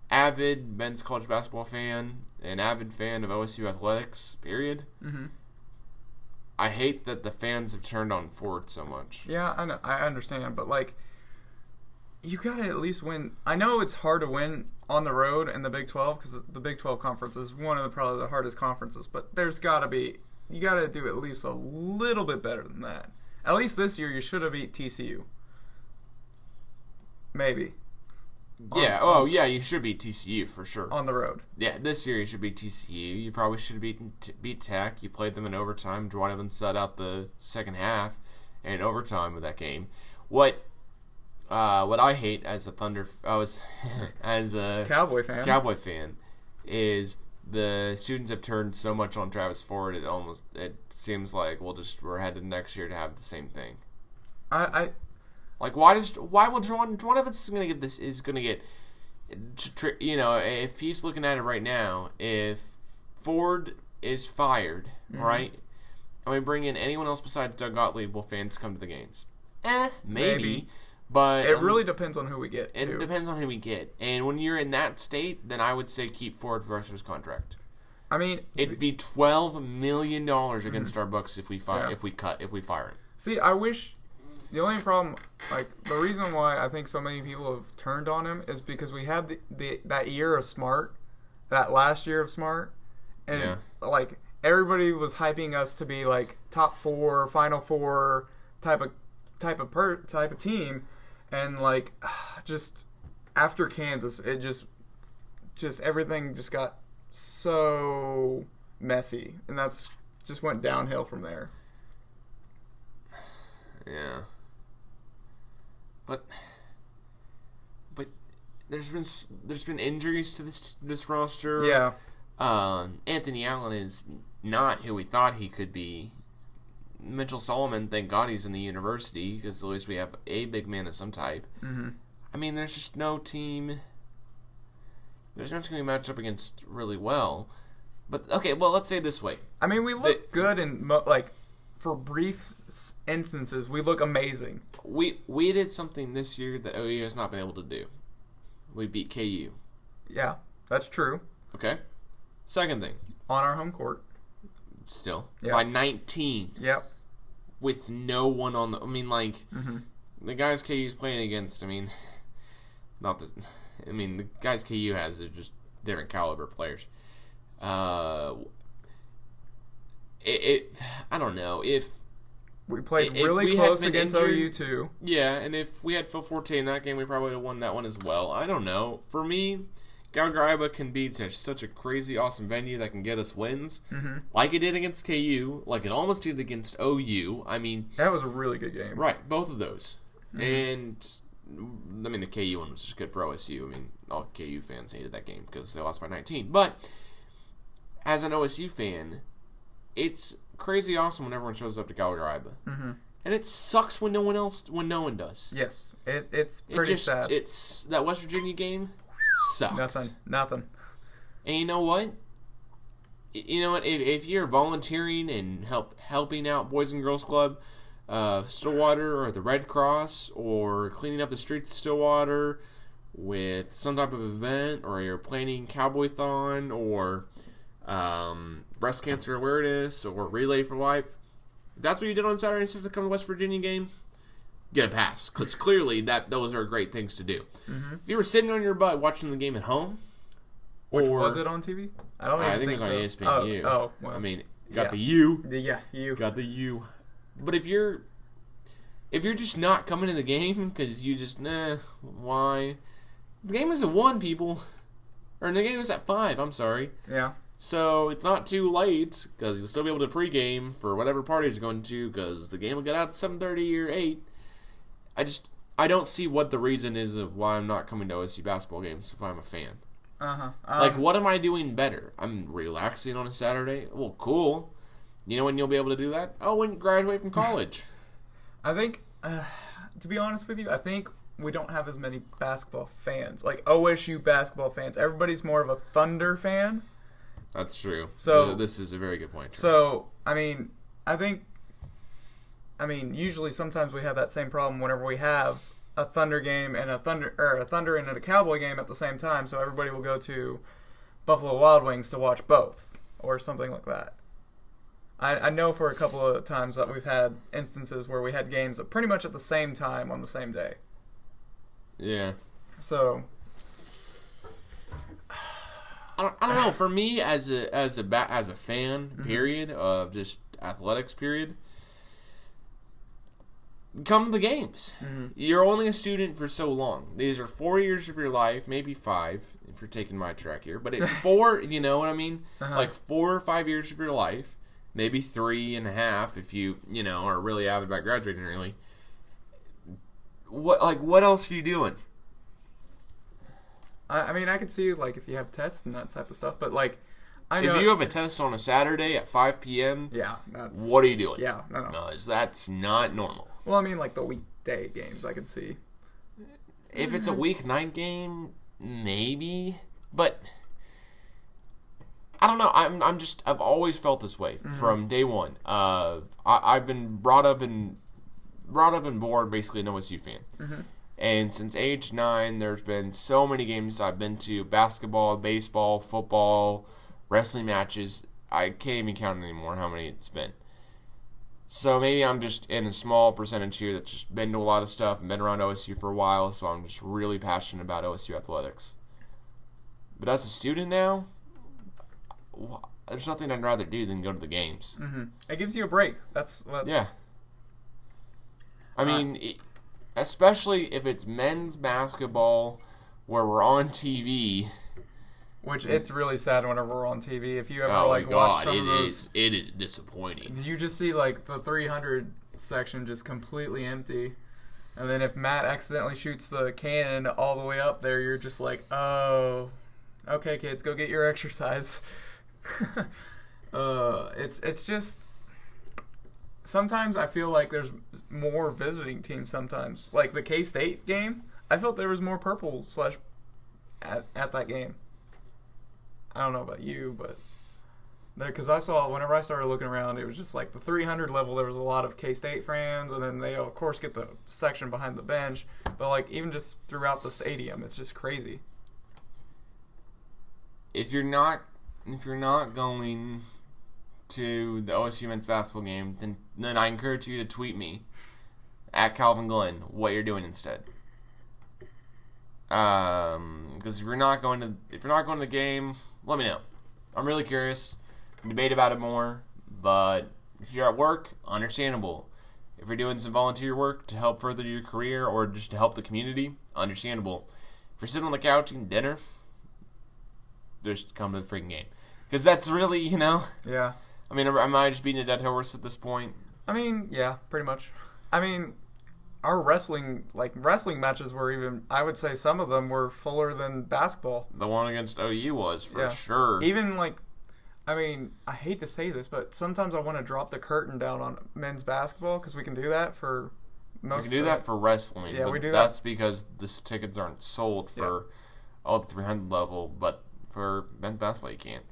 Speaker 1: avid men's college basketball fan, an avid fan of OSU athletics, period, I hate that the fans have turned on Ford so much.
Speaker 2: Yeah, I know, I understand, but like, you gotta at least win. I know it's hard to win on the road in the Big 12 because the Big 12 conference is one of probably the hardest conferences, but you gotta do at least a little bit better than that. At least this year, you should have beat TCU. Maybe.
Speaker 1: Yeah. Yeah. You should beat TCU for sure.
Speaker 2: On the road.
Speaker 1: Yeah. This year you should beat TCU. You probably should have beat Tech. You played them in overtime. Dwight Evans set out the second half in overtime with that game. What I hate as a as a Cowboy fan is the students have turned so much on Travis Ford. It seems like we're headed next year to have the same thing.
Speaker 2: Why
Speaker 1: will John Evans is gonna get if he's looking at it right now, if Ford is fired, right, and we bring in anyone else besides Doug Gottlieb, will fans come to the games? Maybe. But
Speaker 2: it really depends on who we get.
Speaker 1: It depends on who we get, and when you're in that state, then I would say keep Ford for the rest of his contract.
Speaker 2: I mean,
Speaker 1: it'd be $12 million against our books if we fire him.
Speaker 2: See, I wish. The only problem, the reason why I think so many people have turned on him is because we had that year of Smart, that last year of Smart, and everybody was hyping us to be top 4, Final 4 type of team. And just after Kansas, it just everything just got so messy, and that's just went downhill from there.
Speaker 1: Yeah, but there's been injuries to this roster.
Speaker 2: Yeah,
Speaker 1: Anthony Allen is not who we thought he could be. Mitchell Solomon, thank God he's in the university, because at least we have a big man of some type. I mean, there's just no team. There's not going to be matched up against really well. But, okay, well, let's say it this way.
Speaker 2: I mean, we look good in, for brief instances, we look amazing.
Speaker 1: We did something this year that OU has not been able to do. We beat KU.
Speaker 2: Yeah, that's true.
Speaker 1: Okay. Second thing.
Speaker 2: On our home court.
Speaker 1: Still.
Speaker 2: Yep.
Speaker 1: By 19.
Speaker 2: Yep.
Speaker 1: With no one on the... I mean, the guys KU's playing against, the guys KU has are just different caliber players. I don't know. If
Speaker 2: we played really close against OU too.
Speaker 1: Yeah, and if we had Phil Forte in that game, we probably would have won that one as well. I don't know. For me... Galgaraiba can be such a crazy, awesome venue that can get us wins, like it did against KU, like it almost did against OU. I mean,
Speaker 2: that was a really good game.
Speaker 1: Right, both of those. And, the KU one was just good for OSU. I mean, all KU fans hated that game because they lost by 19. But, as an OSU fan, it's crazy awesome when everyone shows up to Galgaraiba. And it sucks when no one does.
Speaker 2: Yes, it's pretty sad.
Speaker 1: It's that West Virginia game sucks.
Speaker 2: Nothing.
Speaker 1: And you know what? If you're volunteering and helping out Boys and Girls Club, Stillwater, or the Red Cross, or cleaning up the streets of Stillwater with some type of event, or you're planning Cowboy-thon, or breast cancer awareness, or Relay for Life, if that's what you did on Saturday instead of the West Virginia game, get a pass. Because clearly those are great things to do. Mm-hmm. If you were sitting on your butt watching the game at home,
Speaker 2: was it on TV? I think
Speaker 1: it was on
Speaker 2: so.
Speaker 1: ESPN.
Speaker 2: Oh, well.
Speaker 1: I mean, got the U.
Speaker 2: U.
Speaker 1: Got the U. But if you're just not coming to the game because you just, why? The game is at 1, people. Or the game is at 5, I'm sorry.
Speaker 2: Yeah.
Speaker 1: So it's not too late because you'll still be able to pregame for whatever party you're going to because the game will get out at 7:30 or 8. I don't see what the reason is of why I'm not coming to OSU basketball games if I'm a fan.
Speaker 2: Uh-huh.
Speaker 1: What am I doing better? I'm relaxing on a Saturday? Well, cool. You know when you'll be able to do that? Oh, when you graduate from college.
Speaker 2: I think, to be honest with you, I think we don't have as many basketball fans. Like, OSU basketball fans. Everybody's more of a Thunder fan.
Speaker 1: That's true.
Speaker 2: So
Speaker 1: this is a very good point. True.
Speaker 2: So, usually sometimes we have that same problem whenever we have a Thunder game and a Thunder and a Cowboy game at the same time, so everybody will go to Buffalo Wild Wings to watch both or something like that. I know for a couple of times that we've had instances where we had games pretty much at the same time on the same day.
Speaker 1: Yeah.
Speaker 2: So
Speaker 1: I don't know. For me, as a fan, period, of just athletics, period, come to the games. Mm-hmm. You're only a student for so long. These are 4 years of your life, maybe 5, if you're taking my track here. But 4, you know what I mean? Uh-huh. Like 4 or 5 years of your life, maybe 3.5 if you are really avid about graduating early. What else are you doing?
Speaker 2: I could see if you have tests and that type of stuff, but I know
Speaker 1: if you have a test on a Saturday at 5 p.m., what are you doing?
Speaker 2: Yeah, no.
Speaker 1: No, that's not normal.
Speaker 2: Well, the weekday games I could see.
Speaker 1: If it's a weeknight game, maybe, but I don't know. I've always felt this way from day one. I've been brought up and born basically an OSU fan. Mm-hmm. And since age 9, there's been so many games I've been to: basketball, baseball, football, wrestling matches. I can't even count anymore how many it's been. So maybe I'm just in a small percentage here that's just been to a lot of stuff and been around OSU for a while, so I'm just really passionate about OSU athletics. But as a student now, there's nothing I'd rather do than go to the games.
Speaker 2: Mm-hmm. It gives you a break.
Speaker 1: Yeah. Especially if it's men's basketball where we're on TV.
Speaker 2: Which it's really sad whenever we're on TV. If you ever watch some of those,
Speaker 1: it is disappointing.
Speaker 2: You just see the 300 section just completely empty, and then if Matt accidentally shoots the cannon all the way up there, you're just like, oh, okay, kids, go get your exercise. It's just sometimes I feel like there's more visiting teams. Sometimes the K-State game, I felt there was more purple at that game. I don't know about you, but because I saw whenever I started looking around, it was just the 300 level. There was a lot of K-State fans, and then they of course get the section behind the bench. But even just throughout the stadium, it's just crazy.
Speaker 1: If you're not going to the OSU men's basketball game, then I encourage you to tweet me at Calvin Glenn what you're doing instead. Because if you're not going to the game, let me know. I'm really curious. Debate about it more. But if you're at work, understandable. If you're doing some volunteer work to help further your career or just to help the community, understandable. If you're sitting on the couch eating dinner, just come to the freaking game. Because that's really,
Speaker 2: Yeah.
Speaker 1: Am I just beating a dead horse at this point?
Speaker 2: Yeah, pretty much. Our wrestling matches were even, I would say some of them were fuller than basketball.
Speaker 1: The one against OU was, for sure.
Speaker 2: Even I hate to say this, but sometimes I want to drop the curtain down on men's basketball because we can do that for most.
Speaker 1: We can do that for wrestling.
Speaker 2: Yeah,
Speaker 1: but
Speaker 2: we do
Speaker 1: that's because the tickets aren't sold for the 300 level, but for men's basketball, you can't.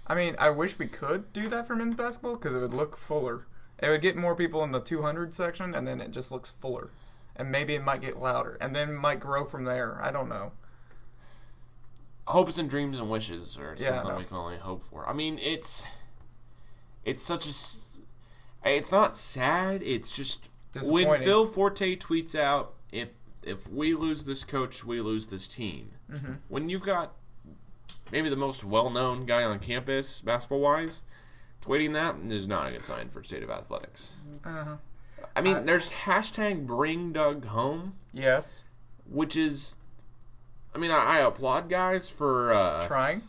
Speaker 2: I mean, I wish we could do that for men's basketball because it would look fuller. It would get more people in the 200 section, and then it just looks fuller. And maybe it might get louder, and then it might grow from there. I don't know.
Speaker 1: Hopes and dreams and wishes are something we can only hope for. I mean, it's such a... It's not sad, it's just... When Phil Forte tweets out, if we lose this coach, we lose this team. Mm-hmm. When you've got maybe the most well-known guy on campus, basketball-wise, tweeting that is not a good sign for state of athletics. Uh-huh. I mean, there's hashtag bring Doug home.
Speaker 2: Yes.
Speaker 1: Which is... I mean, I applaud guys for...
Speaker 2: trying?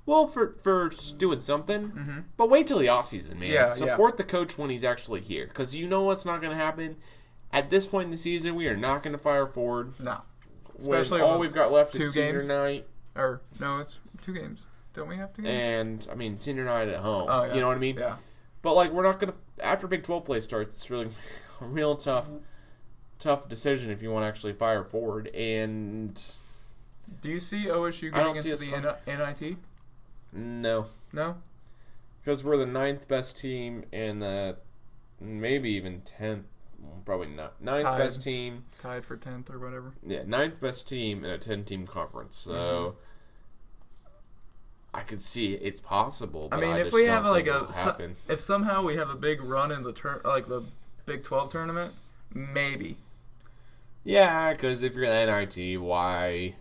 Speaker 1: Well, for doing something. But wait till the offseason, man.
Speaker 2: Yeah,
Speaker 1: Support the coach when he's actually here. Because you know what's not going to happen? At this point in the season, we are not going to fire Ford.
Speaker 2: No.
Speaker 1: Especially all we've got left is senior night.
Speaker 2: Or, no, it's 2 games. Don't we have 2 games?
Speaker 1: And, I mean, senior night at home.
Speaker 2: Oh, yeah.
Speaker 1: You know what I mean?
Speaker 2: Yeah.
Speaker 1: But, like, we're not going to... After Big 12 play starts, it's really a real tough decision if you want to actually fire Ford. And...
Speaker 2: Do you see OSU getting into the NIT?
Speaker 1: No.
Speaker 2: No?
Speaker 1: Because we're the 9th best team and maybe even 10th. Probably not. 9th best team.
Speaker 2: Tied for 10th or whatever.
Speaker 1: Yeah, 9th best team in a 10-team conference. So I could see it's possible. But I mean, if we have
Speaker 2: if somehow we have a big run in the the Big 12 tournament, maybe.
Speaker 1: Yeah, because if you're in the NIT, why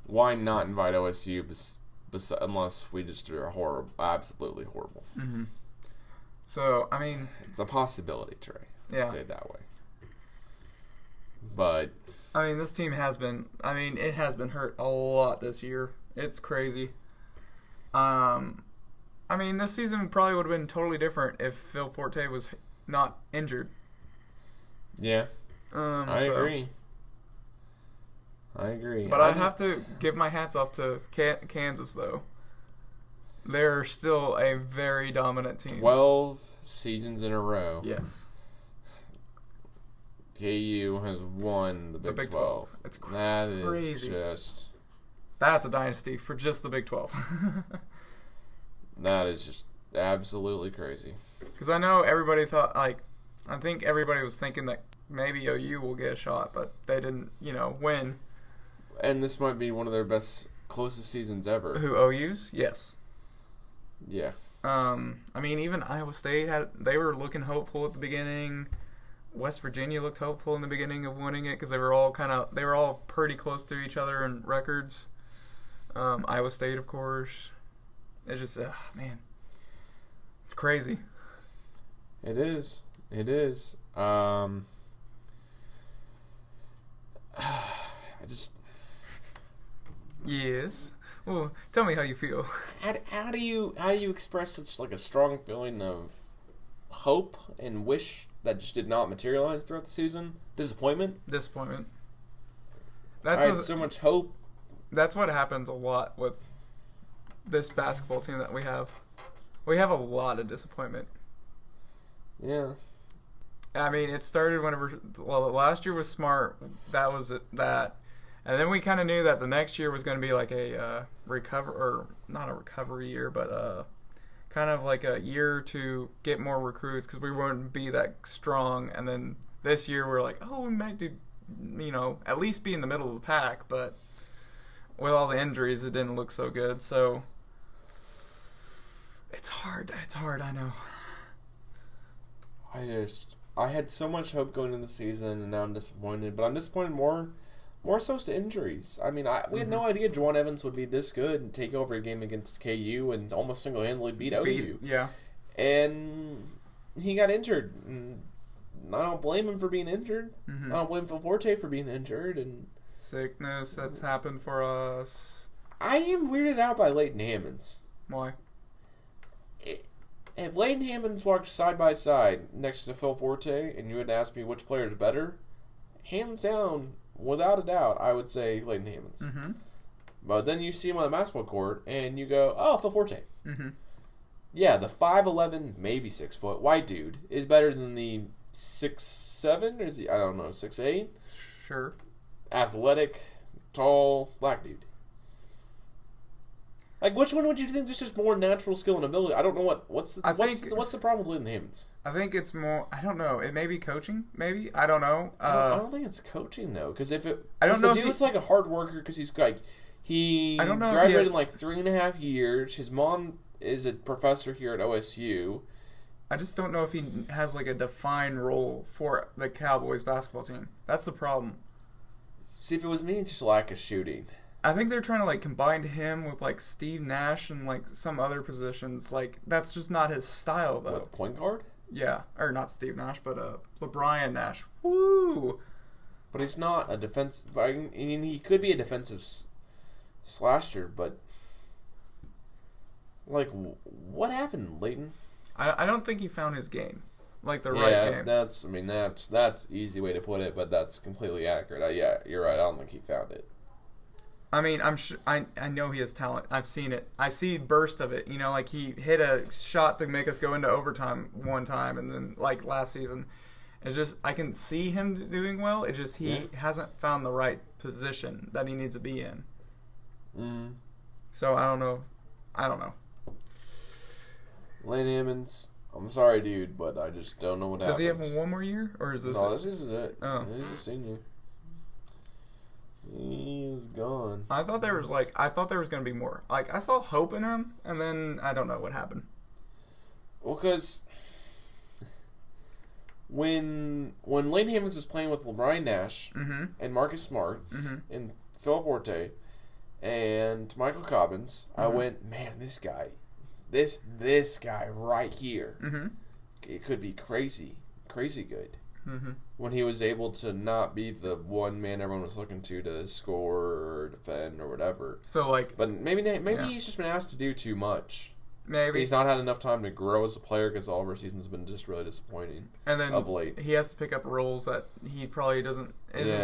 Speaker 1: not invite OSU? Unless we just are absolutely horrible.
Speaker 2: Mm-hmm. So I mean,
Speaker 1: it's a possibility, Trey.
Speaker 2: Yeah.
Speaker 1: Say it that way. But
Speaker 2: I mean, this team has been. I mean, it has been hurt a lot this year. It's crazy. I mean, this season probably would have been totally different if Phil Forte was not injured.
Speaker 1: Yeah. I agree.
Speaker 2: But I have to give my hats off to Kansas, though. They're still a very dominant team.
Speaker 1: 12 seasons in a row.
Speaker 2: Yes.
Speaker 1: KU has won the Big 12.
Speaker 2: It's crazy.
Speaker 1: That is just...
Speaker 2: That's a dynasty for just the Big 12.
Speaker 1: That is just absolutely crazy.
Speaker 2: Because I know everybody thought, I think everybody was thinking that maybe OU will get a shot, but they didn't, win.
Speaker 1: And this might be one of their closest seasons ever.
Speaker 2: Who, OU's? Yes.
Speaker 1: Yeah.
Speaker 2: I mean, even Iowa State they were looking hopeful at the beginning. West Virginia looked hopeful in the beginning of winning it because they were all pretty close to each other in records. Iowa State, of course. It's just, man, it's crazy.
Speaker 1: It is. I just.
Speaker 2: Yes. Well, tell me how you feel.
Speaker 1: How do you express such a strong feeling of hope and wish that just did not materialize throughout the season? Disappointment. I had so much hope.
Speaker 2: That's what happens a lot with this basketball team that we have. We have a lot of disappointment.
Speaker 1: Yeah.
Speaker 2: I mean, it started last year was Smart. That was that. And then we kind of knew that the next year was going to be like a not a recovery year, but kind of like a year to get more recruits because we wouldn't be that strong. And then this year we're like, we might do, at least be in the middle of the pack. But with all the injuries, it didn't look so good. So it's hard. I know.
Speaker 1: I had so much hope going into the season, and now I'm disappointed. But I'm disappointed more so to injuries. I mean, we had no idea Juwan Evans would be this good and take over a game against KU and almost single-handedly beat OU.
Speaker 2: Yeah.
Speaker 1: And he got injured. And I don't blame him for being injured. Mm-hmm. I don't blame Phil Forte for being injured. And
Speaker 2: sickness that's happened for us.
Speaker 1: I am weirded out by Leighton Hammonds.
Speaker 2: Why?
Speaker 1: If Leighton Hammonds walked side by side next to Phil Forte and you had asked me which player is better, hands down, without a doubt, I would say Leighton Hammonds. Mm-hmm. But then you see him on the basketball court and you go, Phil Forte. Mm-hmm. Yeah, the 5'11", maybe 6 foot white dude is better than the 6'7", or is he, I don't know, 6'8"?
Speaker 2: Sure.
Speaker 1: Athletic, tall, black dude. Like, which one would you think is just more natural skill and ability? I don't know what's the problem with Leighton Hammonds?
Speaker 2: I think it's more. I don't know. It may be coaching. Maybe I don't know.
Speaker 1: I don't think it's coaching though, because
Speaker 2: I don't know.
Speaker 1: The dude's like a hard worker because he's like he graduated in like 3.5 years. His mom is a professor here at OSU.
Speaker 2: I just don't know if he has like a defined role for the Cowboys basketball team. That's the problem.
Speaker 1: See, if it was me, it's just lack of shooting.
Speaker 2: I think they're trying to like combine him with like Steve Nash and like some other positions. Like that's just not his style though.
Speaker 1: What, point guard?
Speaker 2: Yeah, or not Steve Nash, but LeBron Nash. Woo!
Speaker 1: But he's not a defense. I mean, he could be a defensive slasher, but like, what happened, Leighton?
Speaker 2: I don't think he found his game, like the right game.
Speaker 1: That's easy way to put it, but that's completely accurate. Yeah, you're right. I don't think he found it.
Speaker 2: I mean, I'm sure. I know he has talent. I've seen it. I've seen burst of it. You know, like he hit a shot to make us go into overtime one time, and then like last season, it's just I can see him doing well. It just he hasn't found the right position that he needs to be in. So I don't know.
Speaker 1: Leighton Hammonds. I'm sorry, dude, but I just don't know what happens.
Speaker 2: Does he have one more year, or is this?
Speaker 1: No, this is it.
Speaker 2: Oh,
Speaker 1: he's a senior. He's gone.
Speaker 2: I thought there was going to be more. Like I saw hope in him, and then I don't know what happened.
Speaker 1: Well, because when Leighton Hammonds was playing with LeBron Nash and Marcus Smart and Phil Forte and Michael Cobbins, I went, man, this guy right here, it could be crazy good. When he was able to not be the one man everyone was looking to score or defend or whatever.
Speaker 2: So like,
Speaker 1: but maybe he's just been asked to do too much.
Speaker 2: Maybe
Speaker 1: he's not had enough time to grow as a player because all of our seasons have been just really disappointing.
Speaker 2: And then
Speaker 1: of late,
Speaker 2: he has to pick up roles that he probably isn't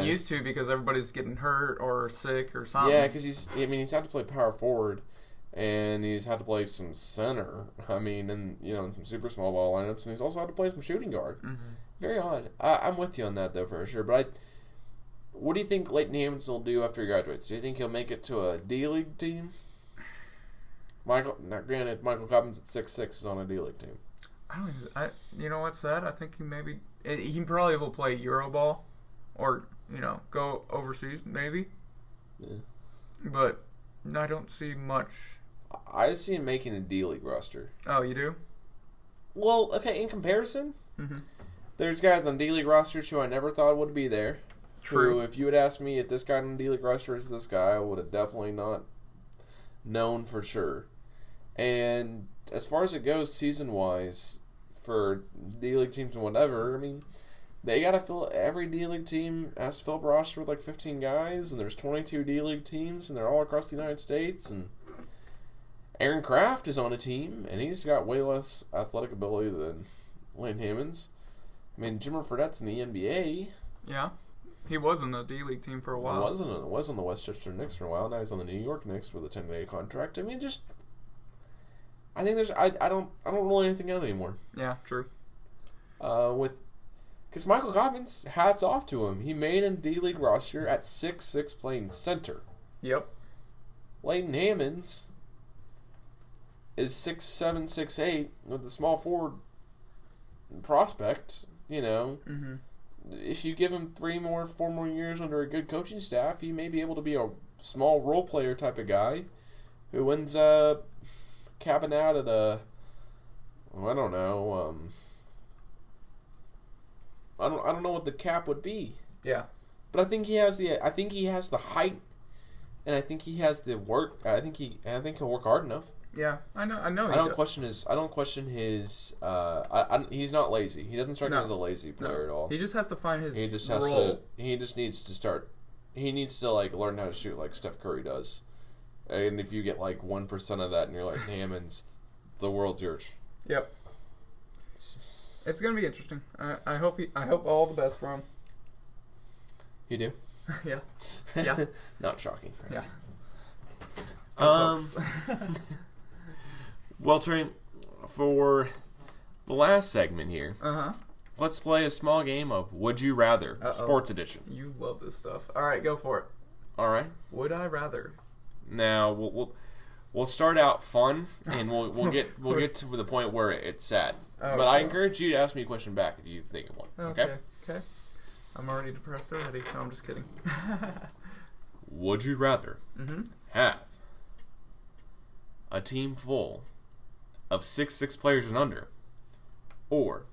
Speaker 2: used to because everybody's getting hurt or sick or something.
Speaker 1: Yeah, because he's had to play power forward. And he's had to play some center. I mean, and in some super small ball lineups, and he's also had to play some shooting guard. Very odd. I'm with you on that though for sure. But what do you think Leighton Hammonds will do after he graduates? Do you think he'll make it to a D-League team? Michael Cobbins at 6'6" is on a D-League team.
Speaker 2: You know what's that? I think he probably will play Euroball, or go overseas maybe.
Speaker 1: Yeah.
Speaker 2: But I don't see much.
Speaker 1: I see him making a D-League roster.
Speaker 2: Oh, you do?
Speaker 1: Well, okay. In comparison, there's guys on D-League rosters who I never thought would be there.
Speaker 2: True.
Speaker 1: Who, if you had asked me if this guy on the D-League roster is this guy, I would have definitely not known for sure. And as far as it goes season-wise for D-League teams and whatever, I mean, they got to fill, every D-League team has to fill up a roster with like 15 guys, and there's 22 D-League teams, and they're all across the United States, and Aaron Kraft is on a team, and he's got way less athletic ability than Leighton Hammonds. I mean, Jimmer Fredette's in the NBA.
Speaker 2: Yeah. He was in the D-League team for a while.
Speaker 1: Was on the Westchester Knicks for a while. Now he's on the New York Knicks with a 10-day contract. I mean, I think I don't rule anything out anymore.
Speaker 2: Yeah, true.
Speaker 1: Because Michael Cobbins, hats off to him. He made a D-League roster at 6'6", playing center.
Speaker 2: Yep.
Speaker 1: Leighton Hammonds is 6'7", 6'8", with a small forward prospect. If you give him 4 more years under a good coaching staff, he may be able to be a small role player type of guy who ends up capping out at I don't know. I don't know what the cap would be.
Speaker 2: Yeah.
Speaker 1: But I think he has the height, and I think he has the work. I think he'll work hard enough.
Speaker 2: Yeah, I know.
Speaker 1: I don't question his. He's not lazy. He doesn't strike me as a lazy player at all.
Speaker 2: He just has to find his
Speaker 1: role. He just needs to start. He needs to learn how to shoot like Steph Curry does. And if you get 1% of that, and you're like Hammonds, the world's yours.
Speaker 2: Yep. It's gonna be interesting. I hope all the best for him.
Speaker 1: You do?
Speaker 2: Yeah. Yeah.
Speaker 1: Not shocking.
Speaker 2: Yeah.
Speaker 1: Well, Trey, for the last segment here, let's play a small game of Would You Rather, Sports Edition.
Speaker 2: You love this stuff. All right, go for it.
Speaker 1: All right.
Speaker 2: Would I rather?
Speaker 1: Now we'll start out fun, and we'll get to the point where it's sad.
Speaker 2: Oh,
Speaker 1: but I encourage you to ask me a question back if you think of one. Okay.
Speaker 2: Okay. I'm already depressed already. No, I'm just kidding.
Speaker 1: Would you rather have a team full of 6'6" players and under, or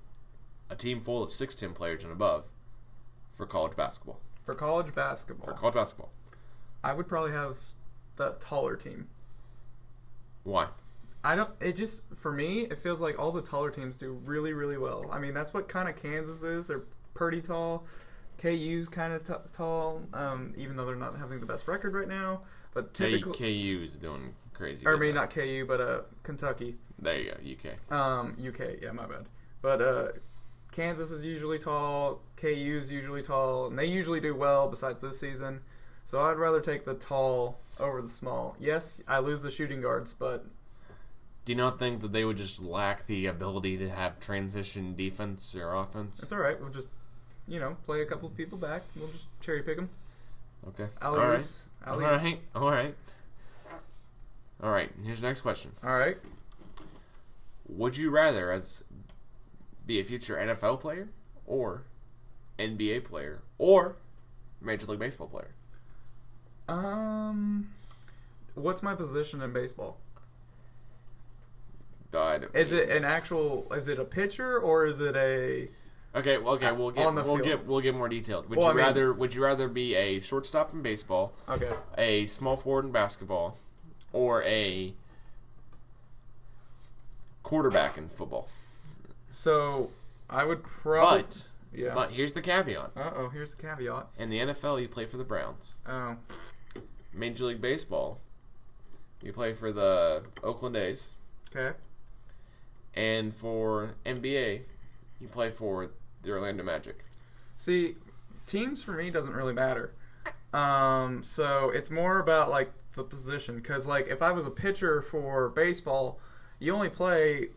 Speaker 1: a team full of 6'10" players and above for college basketball?
Speaker 2: For college basketball, I would probably have the taller team.
Speaker 1: Why?
Speaker 2: For me, it feels like all the taller teams do really, really well. I mean, that's what kind of Kansas is. They're pretty tall. KU's kind of tall, even though they're not having the best record right now. But typically,
Speaker 1: KU is doing crazy.
Speaker 2: Or maybe not KU, but Kentucky.
Speaker 1: There you go, UK.
Speaker 2: UK, yeah, my bad. But Kansas is usually tall. KU's usually tall, and they usually do well. Besides this season, so I'd rather take the tall over the small. Yes, I lose the shooting guards, but
Speaker 1: do you not think that they would just lack the ability to have transition defense or offense?
Speaker 2: It's all right. We'll just play a couple of people back. We'll just cherry pick them.
Speaker 1: Okay.
Speaker 2: Alley-oops.
Speaker 1: All right. Here's the next question.
Speaker 2: All right.
Speaker 1: Would you rather be a future NFL player, or NBA player, or Major League Baseball player?
Speaker 2: What's my position in baseball?
Speaker 1: Is
Speaker 2: it a pitcher, or is it a...
Speaker 1: Okay, we'll get more detailed. Would you rather be a shortstop in baseball,
Speaker 2: okay,
Speaker 1: a small forward in basketball, or a quarterback in football?
Speaker 2: So I would probably.
Speaker 1: But here's the caveat.
Speaker 2: Here's the caveat.
Speaker 1: In the NFL, you play for the Browns.
Speaker 2: Oh.
Speaker 1: Major League Baseball, you play for the Oakland A's.
Speaker 2: Okay.
Speaker 1: And for NBA, you play for the Orlando Magic.
Speaker 2: See, teams for me doesn't really matter. So it's more about like the position, because like if I was a pitcher for baseball, you only play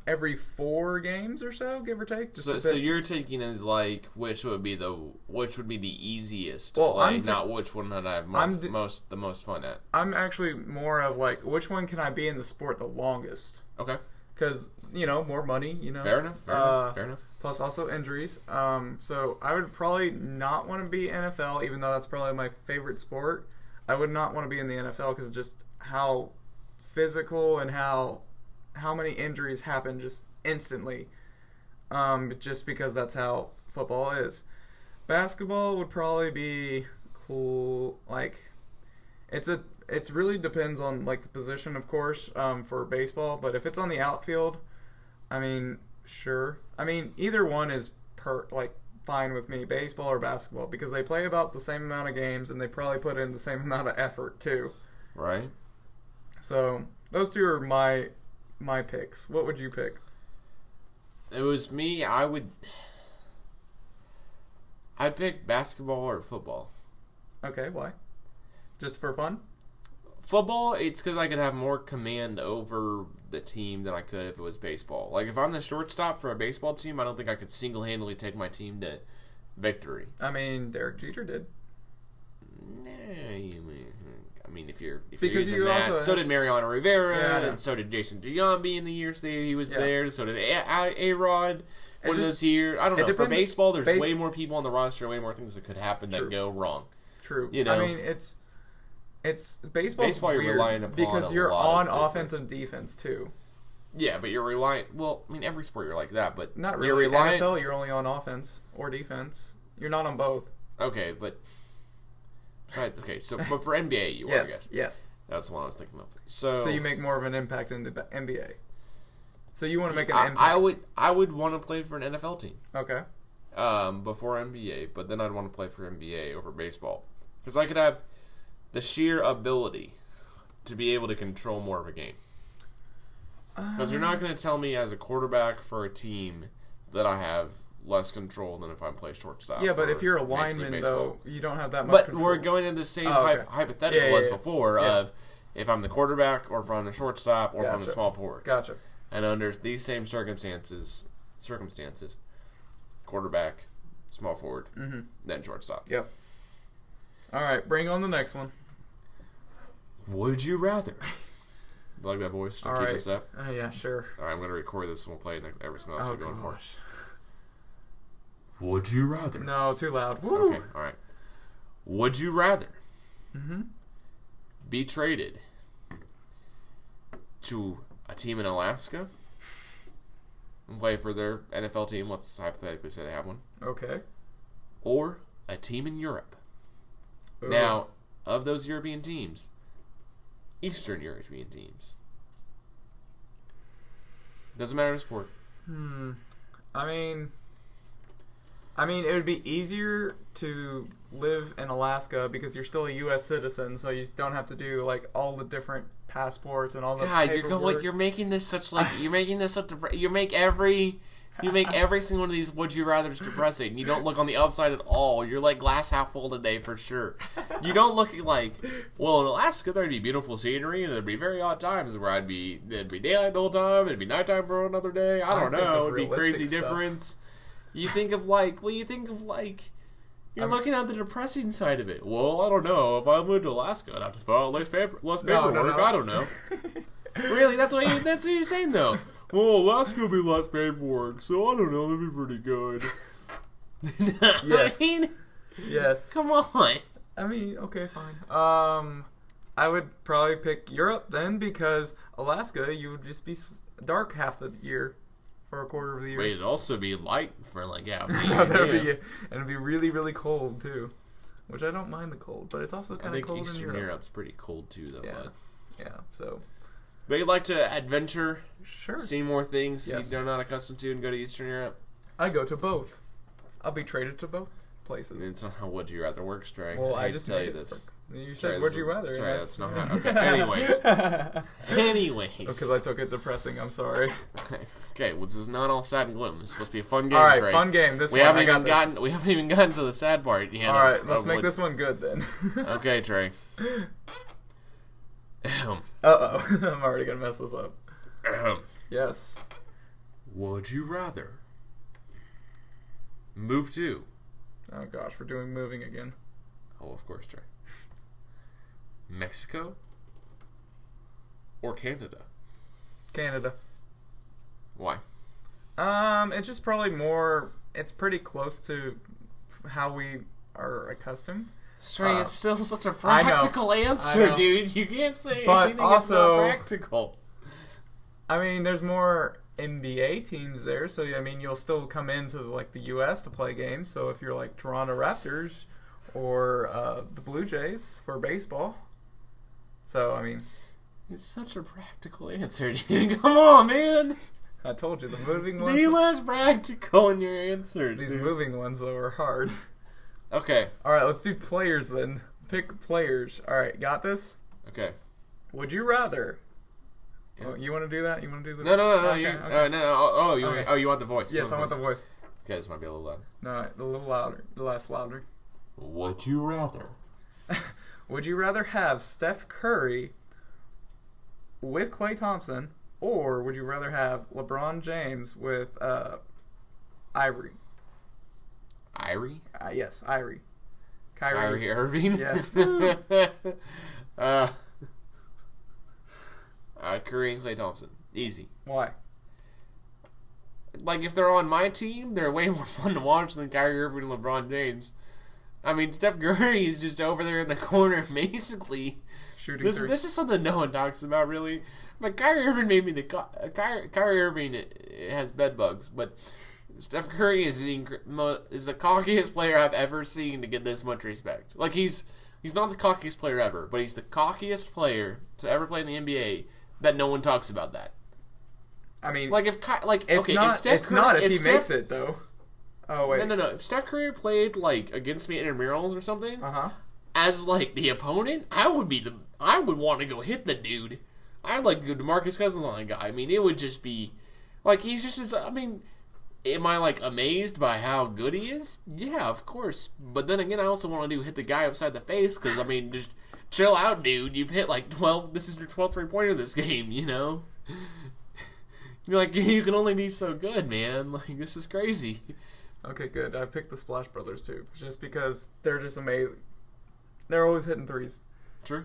Speaker 2: every 4 games or so, give or take.
Speaker 1: So you're taking as like which would be the easiest to play, not which one that I have the most fun at.
Speaker 2: I'm actually more of like which one can I be in the sport the longest.
Speaker 1: Okay.
Speaker 2: Because more money.
Speaker 1: Fair enough.
Speaker 2: Plus also injuries. So I would probably not want to be NFL, even though that's probably my favorite sport. I would not want to be in the NFL because just how physical and how many injuries happen just instantly. Just because that's how football is. Basketball would probably be cool. Like, it really depends on like the position, of course, for baseball. But if it's on the outfield, I mean, sure. I mean, either one is fine with me, baseball or basketball, because they play about the same amount of games and they probably put in the same amount of effort too.
Speaker 1: Right.
Speaker 2: So those two are my picks. What would you pick?
Speaker 1: It was me. I'd pick basketball or football.
Speaker 2: Okay, why? Just for fun?
Speaker 1: Football, it's because I could have more command over the team than I could if it was baseball. Like, if I'm the shortstop for a baseball team, I don't think I could single-handedly take my team to victory.
Speaker 2: I mean, Derek Jeter did.
Speaker 1: I mean, if you're using that, so did Mariano Rivera, and so did Jason Giambi in the years that he was there. So did A-Rod one of those years. I don't know. For baseball, there's way more people on the roster, way more things that could happen that go wrong.
Speaker 2: True. I mean, it's baseball. You're
Speaker 1: relying upon
Speaker 2: because you're on offense and defense too.
Speaker 1: Yeah, but you're relying. Well, I mean, every sport you're like that, but
Speaker 2: not really. NFL, you're only on offense or defense. You're not on both.
Speaker 1: Okay, but besides, but for NBA, you are, I guess.
Speaker 2: Yes.
Speaker 1: That's what I was thinking of. So
Speaker 2: you make more of an impact in the NBA. So you want to make an impact.
Speaker 1: I would want to play for an NFL team.
Speaker 2: Okay.
Speaker 1: Before NBA, but then I'd want to play for NBA over baseball because I could have the sheer ability to be able to control more of a game. Because you're not going to tell me as a quarterback for a team that I have less control than if I play shortstop.
Speaker 2: Yeah, but if you're a lineman, though, you don't have that much control.
Speaker 1: But we're going into the same hypothetical as before of if I'm the quarterback or if I'm the shortstop or if I'm the small forward.
Speaker 2: Gotcha.
Speaker 1: And under these same circumstances, quarterback, small forward, then shortstop.
Speaker 2: Yep. All right, bring on the next one.
Speaker 1: Would you rather? You like that voice to keep us up?
Speaker 2: Yeah, sure.
Speaker 1: All right, I'm going to record this and we'll play it every single episode going forward.
Speaker 2: Gosh.
Speaker 1: Would you rather?
Speaker 2: No, too loud. Woo.
Speaker 1: Okay, all right. Would you rather be traded to a team in Alaska and play for their NFL team? Let's hypothetically say they have one.
Speaker 2: Okay.
Speaker 1: Or a team in Europe.
Speaker 2: Ooh.
Speaker 1: Now, of those European teams, Eastern European teams. Doesn't matter the sport.
Speaker 2: I mean, it would be easier to live in Alaska because you're still a U.S. citizen, so you don't have to do like all the different passports and all the.
Speaker 1: God,
Speaker 2: paperwork.
Speaker 1: you're making this such like you make every single one of these would you rather's depressing. You don't look on the upside at all. You're like glass half full today for sure. You don't look like, well, in Alaska there'd be beautiful scenery and there'd be very odd times where it'd be daylight the whole time, it'd be nighttime for another day. I don't know. It'd be crazy difference. You think of like you're looking at the depressing side of it. Well, I don't know. If I moved to Alaska, I'd have to file less paperwork.
Speaker 2: No.
Speaker 1: I don't know. Really? That's what you're saying, though. Well, Alaska will be less paperwork, so I don't know. That'd be pretty good.
Speaker 2: Yes.
Speaker 1: I mean,
Speaker 2: yes.
Speaker 1: come on.
Speaker 2: I mean, okay, fine. I would probably pick Europe then because Alaska, you would just be dark half the year. For a quarter of the year.
Speaker 1: But it'd also be light for like half the year.
Speaker 2: And it'd be really, really cold too. Which I don't mind the cold, but it's also kind of cold in Europe. I think
Speaker 1: Eastern Europe's pretty cold too, though.
Speaker 2: Yeah. Yeah, so.
Speaker 1: But you'd like to adventure?
Speaker 2: Sure. See
Speaker 1: more things you're not accustomed to and go to Eastern Europe?
Speaker 2: I go to both. I'll be traded to both places.
Speaker 1: It's not how would you rather works, Trey.
Speaker 2: Well,
Speaker 1: I just tell you this.
Speaker 2: You said, would you rather?
Speaker 1: Sorry, that's not how. Okay. Anyways.
Speaker 2: Because I took it depressing. I'm sorry.
Speaker 1: Okay, well, this is not all sad and gloom. It's supposed to be a fun game.
Speaker 2: All right,
Speaker 1: Trey.
Speaker 2: fun game.
Speaker 1: We haven't even gotten to the sad part yet.
Speaker 2: All right, let's make this one good then.
Speaker 1: Okay, Trey.
Speaker 2: Uh-oh. I'm already gonna mess this up. Yes.
Speaker 1: Would you rather move to?
Speaker 2: Oh gosh, we're doing moving again.
Speaker 1: Oh, of course, Trey. Mexico or Canada?
Speaker 2: Canada.
Speaker 1: Why?
Speaker 2: It's just probably more. It's pretty close to how we are accustomed.
Speaker 1: Trey, it's still such a practical answer, dude. You can't say anything that's not practical.
Speaker 2: I mean, there's more NBA teams there, so I mean, you'll still come into like the U.S. to play games. So if you're like Toronto Raptors or the Blue Jays for baseball, so I mean,
Speaker 1: it's such a practical answer, dude. Come on, man.
Speaker 2: I told you the moving ones.
Speaker 1: Be less practical in your answers.
Speaker 2: These moving ones though are hard.
Speaker 1: Okay.
Speaker 2: All right, let's do players then. Pick players. All right, got this.
Speaker 1: Okay.
Speaker 2: Would you rather? Yeah. Oh, you want to do that? You want to do the?
Speaker 1: No.
Speaker 2: Okay,
Speaker 1: Okay. You want the voice?
Speaker 2: Yes, I want the voice.
Speaker 1: Okay, this might be a little loud.
Speaker 2: No, a little louder. The less louder.
Speaker 1: Would you rather?
Speaker 2: Would you rather have Steph Curry with Klay Thompson, or would you rather have LeBron James with Ivory?
Speaker 1: Irie?
Speaker 2: Yes, Irie.
Speaker 1: Kyrie Irving?
Speaker 2: Yes.
Speaker 1: Curry and Klay Thompson. Easy.
Speaker 2: Why?
Speaker 1: Like, if they're on my team, they're way more fun to watch than Kyrie Irving and LeBron James. I mean, Steph Curry is just over there in the corner, basically.
Speaker 2: Shooting
Speaker 1: this is something no one talks about, really. But Kyrie Irving made me Kyrie Irving has bed bugs, but Steph Curry is the cockiest player I've ever seen to get this much respect. Like, he's not the cockiest player ever, but he's the cockiest player to ever play in the NBA that no one talks about that.
Speaker 2: I mean,
Speaker 1: like if Steph
Speaker 2: Curry makes it though. Oh wait,
Speaker 1: no. If Steph Curry played like against me in intramurals or something, as like the opponent, I would want to go hit the dude. I'd like go DeMarcus Cousins on the guy. I mean, it would just be like he's just. I mean, am I like amazed by how good he is? Yeah, of course. But then again, I also want to hit the guy upside the face because I mean, just chill out, dude. You've hit like 12. This is your 12th 3-pointer this game. You know. Like, you can only be so good, man. Like, this is crazy.
Speaker 2: Okay, good. I picked the Splash Brothers, too. Just because they're just amazing. They're always hitting threes.
Speaker 1: True.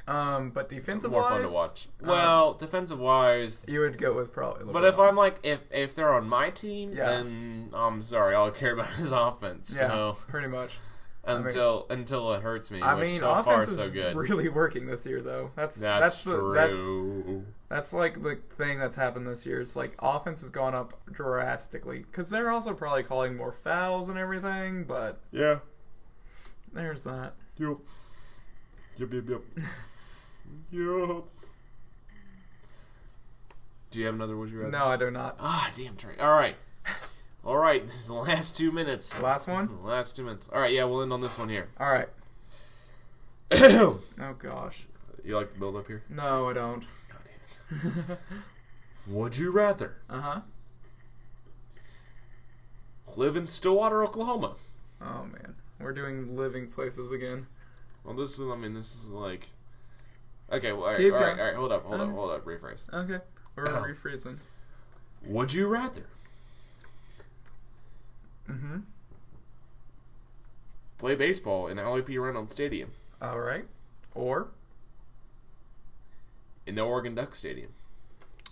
Speaker 2: But defensive
Speaker 1: More
Speaker 2: wise,
Speaker 1: fun to watch. Well, defensive wise,
Speaker 2: you would go with probably.
Speaker 1: But if I'm like, if they're on my team, then I'm sorry, all I care about is offense.
Speaker 2: Yeah,
Speaker 1: so
Speaker 2: pretty much.
Speaker 1: until it hurts me.
Speaker 2: I
Speaker 1: which
Speaker 2: mean,
Speaker 1: so
Speaker 2: offense
Speaker 1: far
Speaker 2: is
Speaker 1: so good.
Speaker 2: really working this year, though. That's
Speaker 1: true.
Speaker 2: That's like the thing that's happened this year. It's like offense has gone up drastically because they're also probably calling more fouls and everything. But
Speaker 1: yeah,
Speaker 2: there's that.
Speaker 1: Yep. Yup. Do you have another would you rather?
Speaker 2: No, I do not.
Speaker 1: Ah, damn Trey. All right. This is the last 2 minutes.
Speaker 2: Last one?
Speaker 1: Last 2 minutes. All right, yeah, we'll end on this one here.
Speaker 2: All right. Oh, gosh.
Speaker 1: You like the build up here?
Speaker 2: No, I don't.
Speaker 1: God damn it. Would you rather
Speaker 2: Uh-huh.
Speaker 1: live in Stillwater, Oklahoma?
Speaker 2: Oh, man. We're doing living places again.
Speaker 1: Well, this is like... Okay, well, all
Speaker 2: Keep
Speaker 1: right,
Speaker 2: going.
Speaker 1: hold up, rephrase.
Speaker 2: Okay. We're rephrasing.
Speaker 1: Would you rather
Speaker 2: Mm-hmm.
Speaker 1: play baseball in LAP Reynolds Stadium
Speaker 2: All right. Or?
Speaker 1: in the Oregon Ducks Stadium?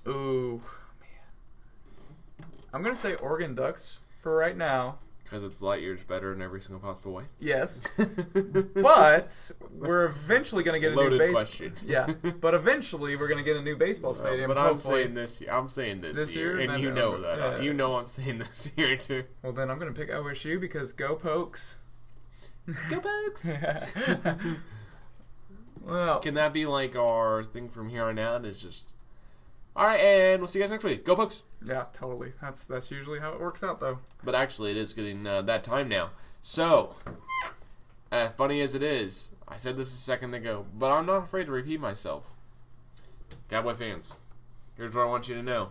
Speaker 2: Ooh, man. I'm going to say Oregon Ducks for right now.
Speaker 1: Because it's light years better in every single possible way?
Speaker 2: Yes. But we're eventually going to get a
Speaker 1: Loaded
Speaker 2: new baseball.
Speaker 1: question.
Speaker 2: Yeah. But eventually we're going to get a new baseball stadium.
Speaker 1: But
Speaker 2: hopefully.
Speaker 1: I'm saying this year.
Speaker 2: and
Speaker 1: And you know that.
Speaker 2: Yeah.
Speaker 1: You know I'm saying this year, too.
Speaker 2: Well, then I'm going to pick OSU because go Pokes.
Speaker 1: Go Bucks!
Speaker 2: Well,
Speaker 1: Can that be like our thing from here on out? Is just... Alright, and we'll see you guys next week. Go Bucks!
Speaker 2: yeah, totally. That's usually how it works out, though.
Speaker 1: But actually, it is getting that time now. So, as funny as it is, I said this a second ago, but I'm not afraid to repeat myself. Cowboy fans, here's what I want you to know.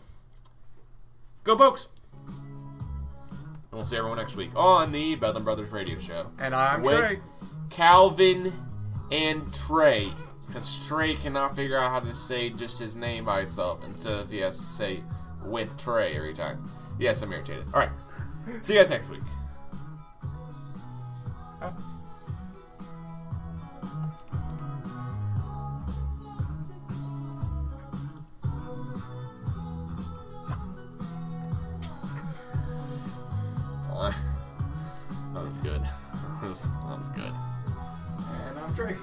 Speaker 1: Go Pokes! And we'll see everyone next week on the Bedlam Brothers Radio Show.
Speaker 2: And I'm
Speaker 1: with
Speaker 2: Trey.
Speaker 1: Calvin and Trey. Because Trey cannot figure out how to say just his name by itself instead of he has to say with Trey every time. Yes, I'm irritated. Alright. See you guys next week. That was good. That was good.
Speaker 2: And I'm Trey.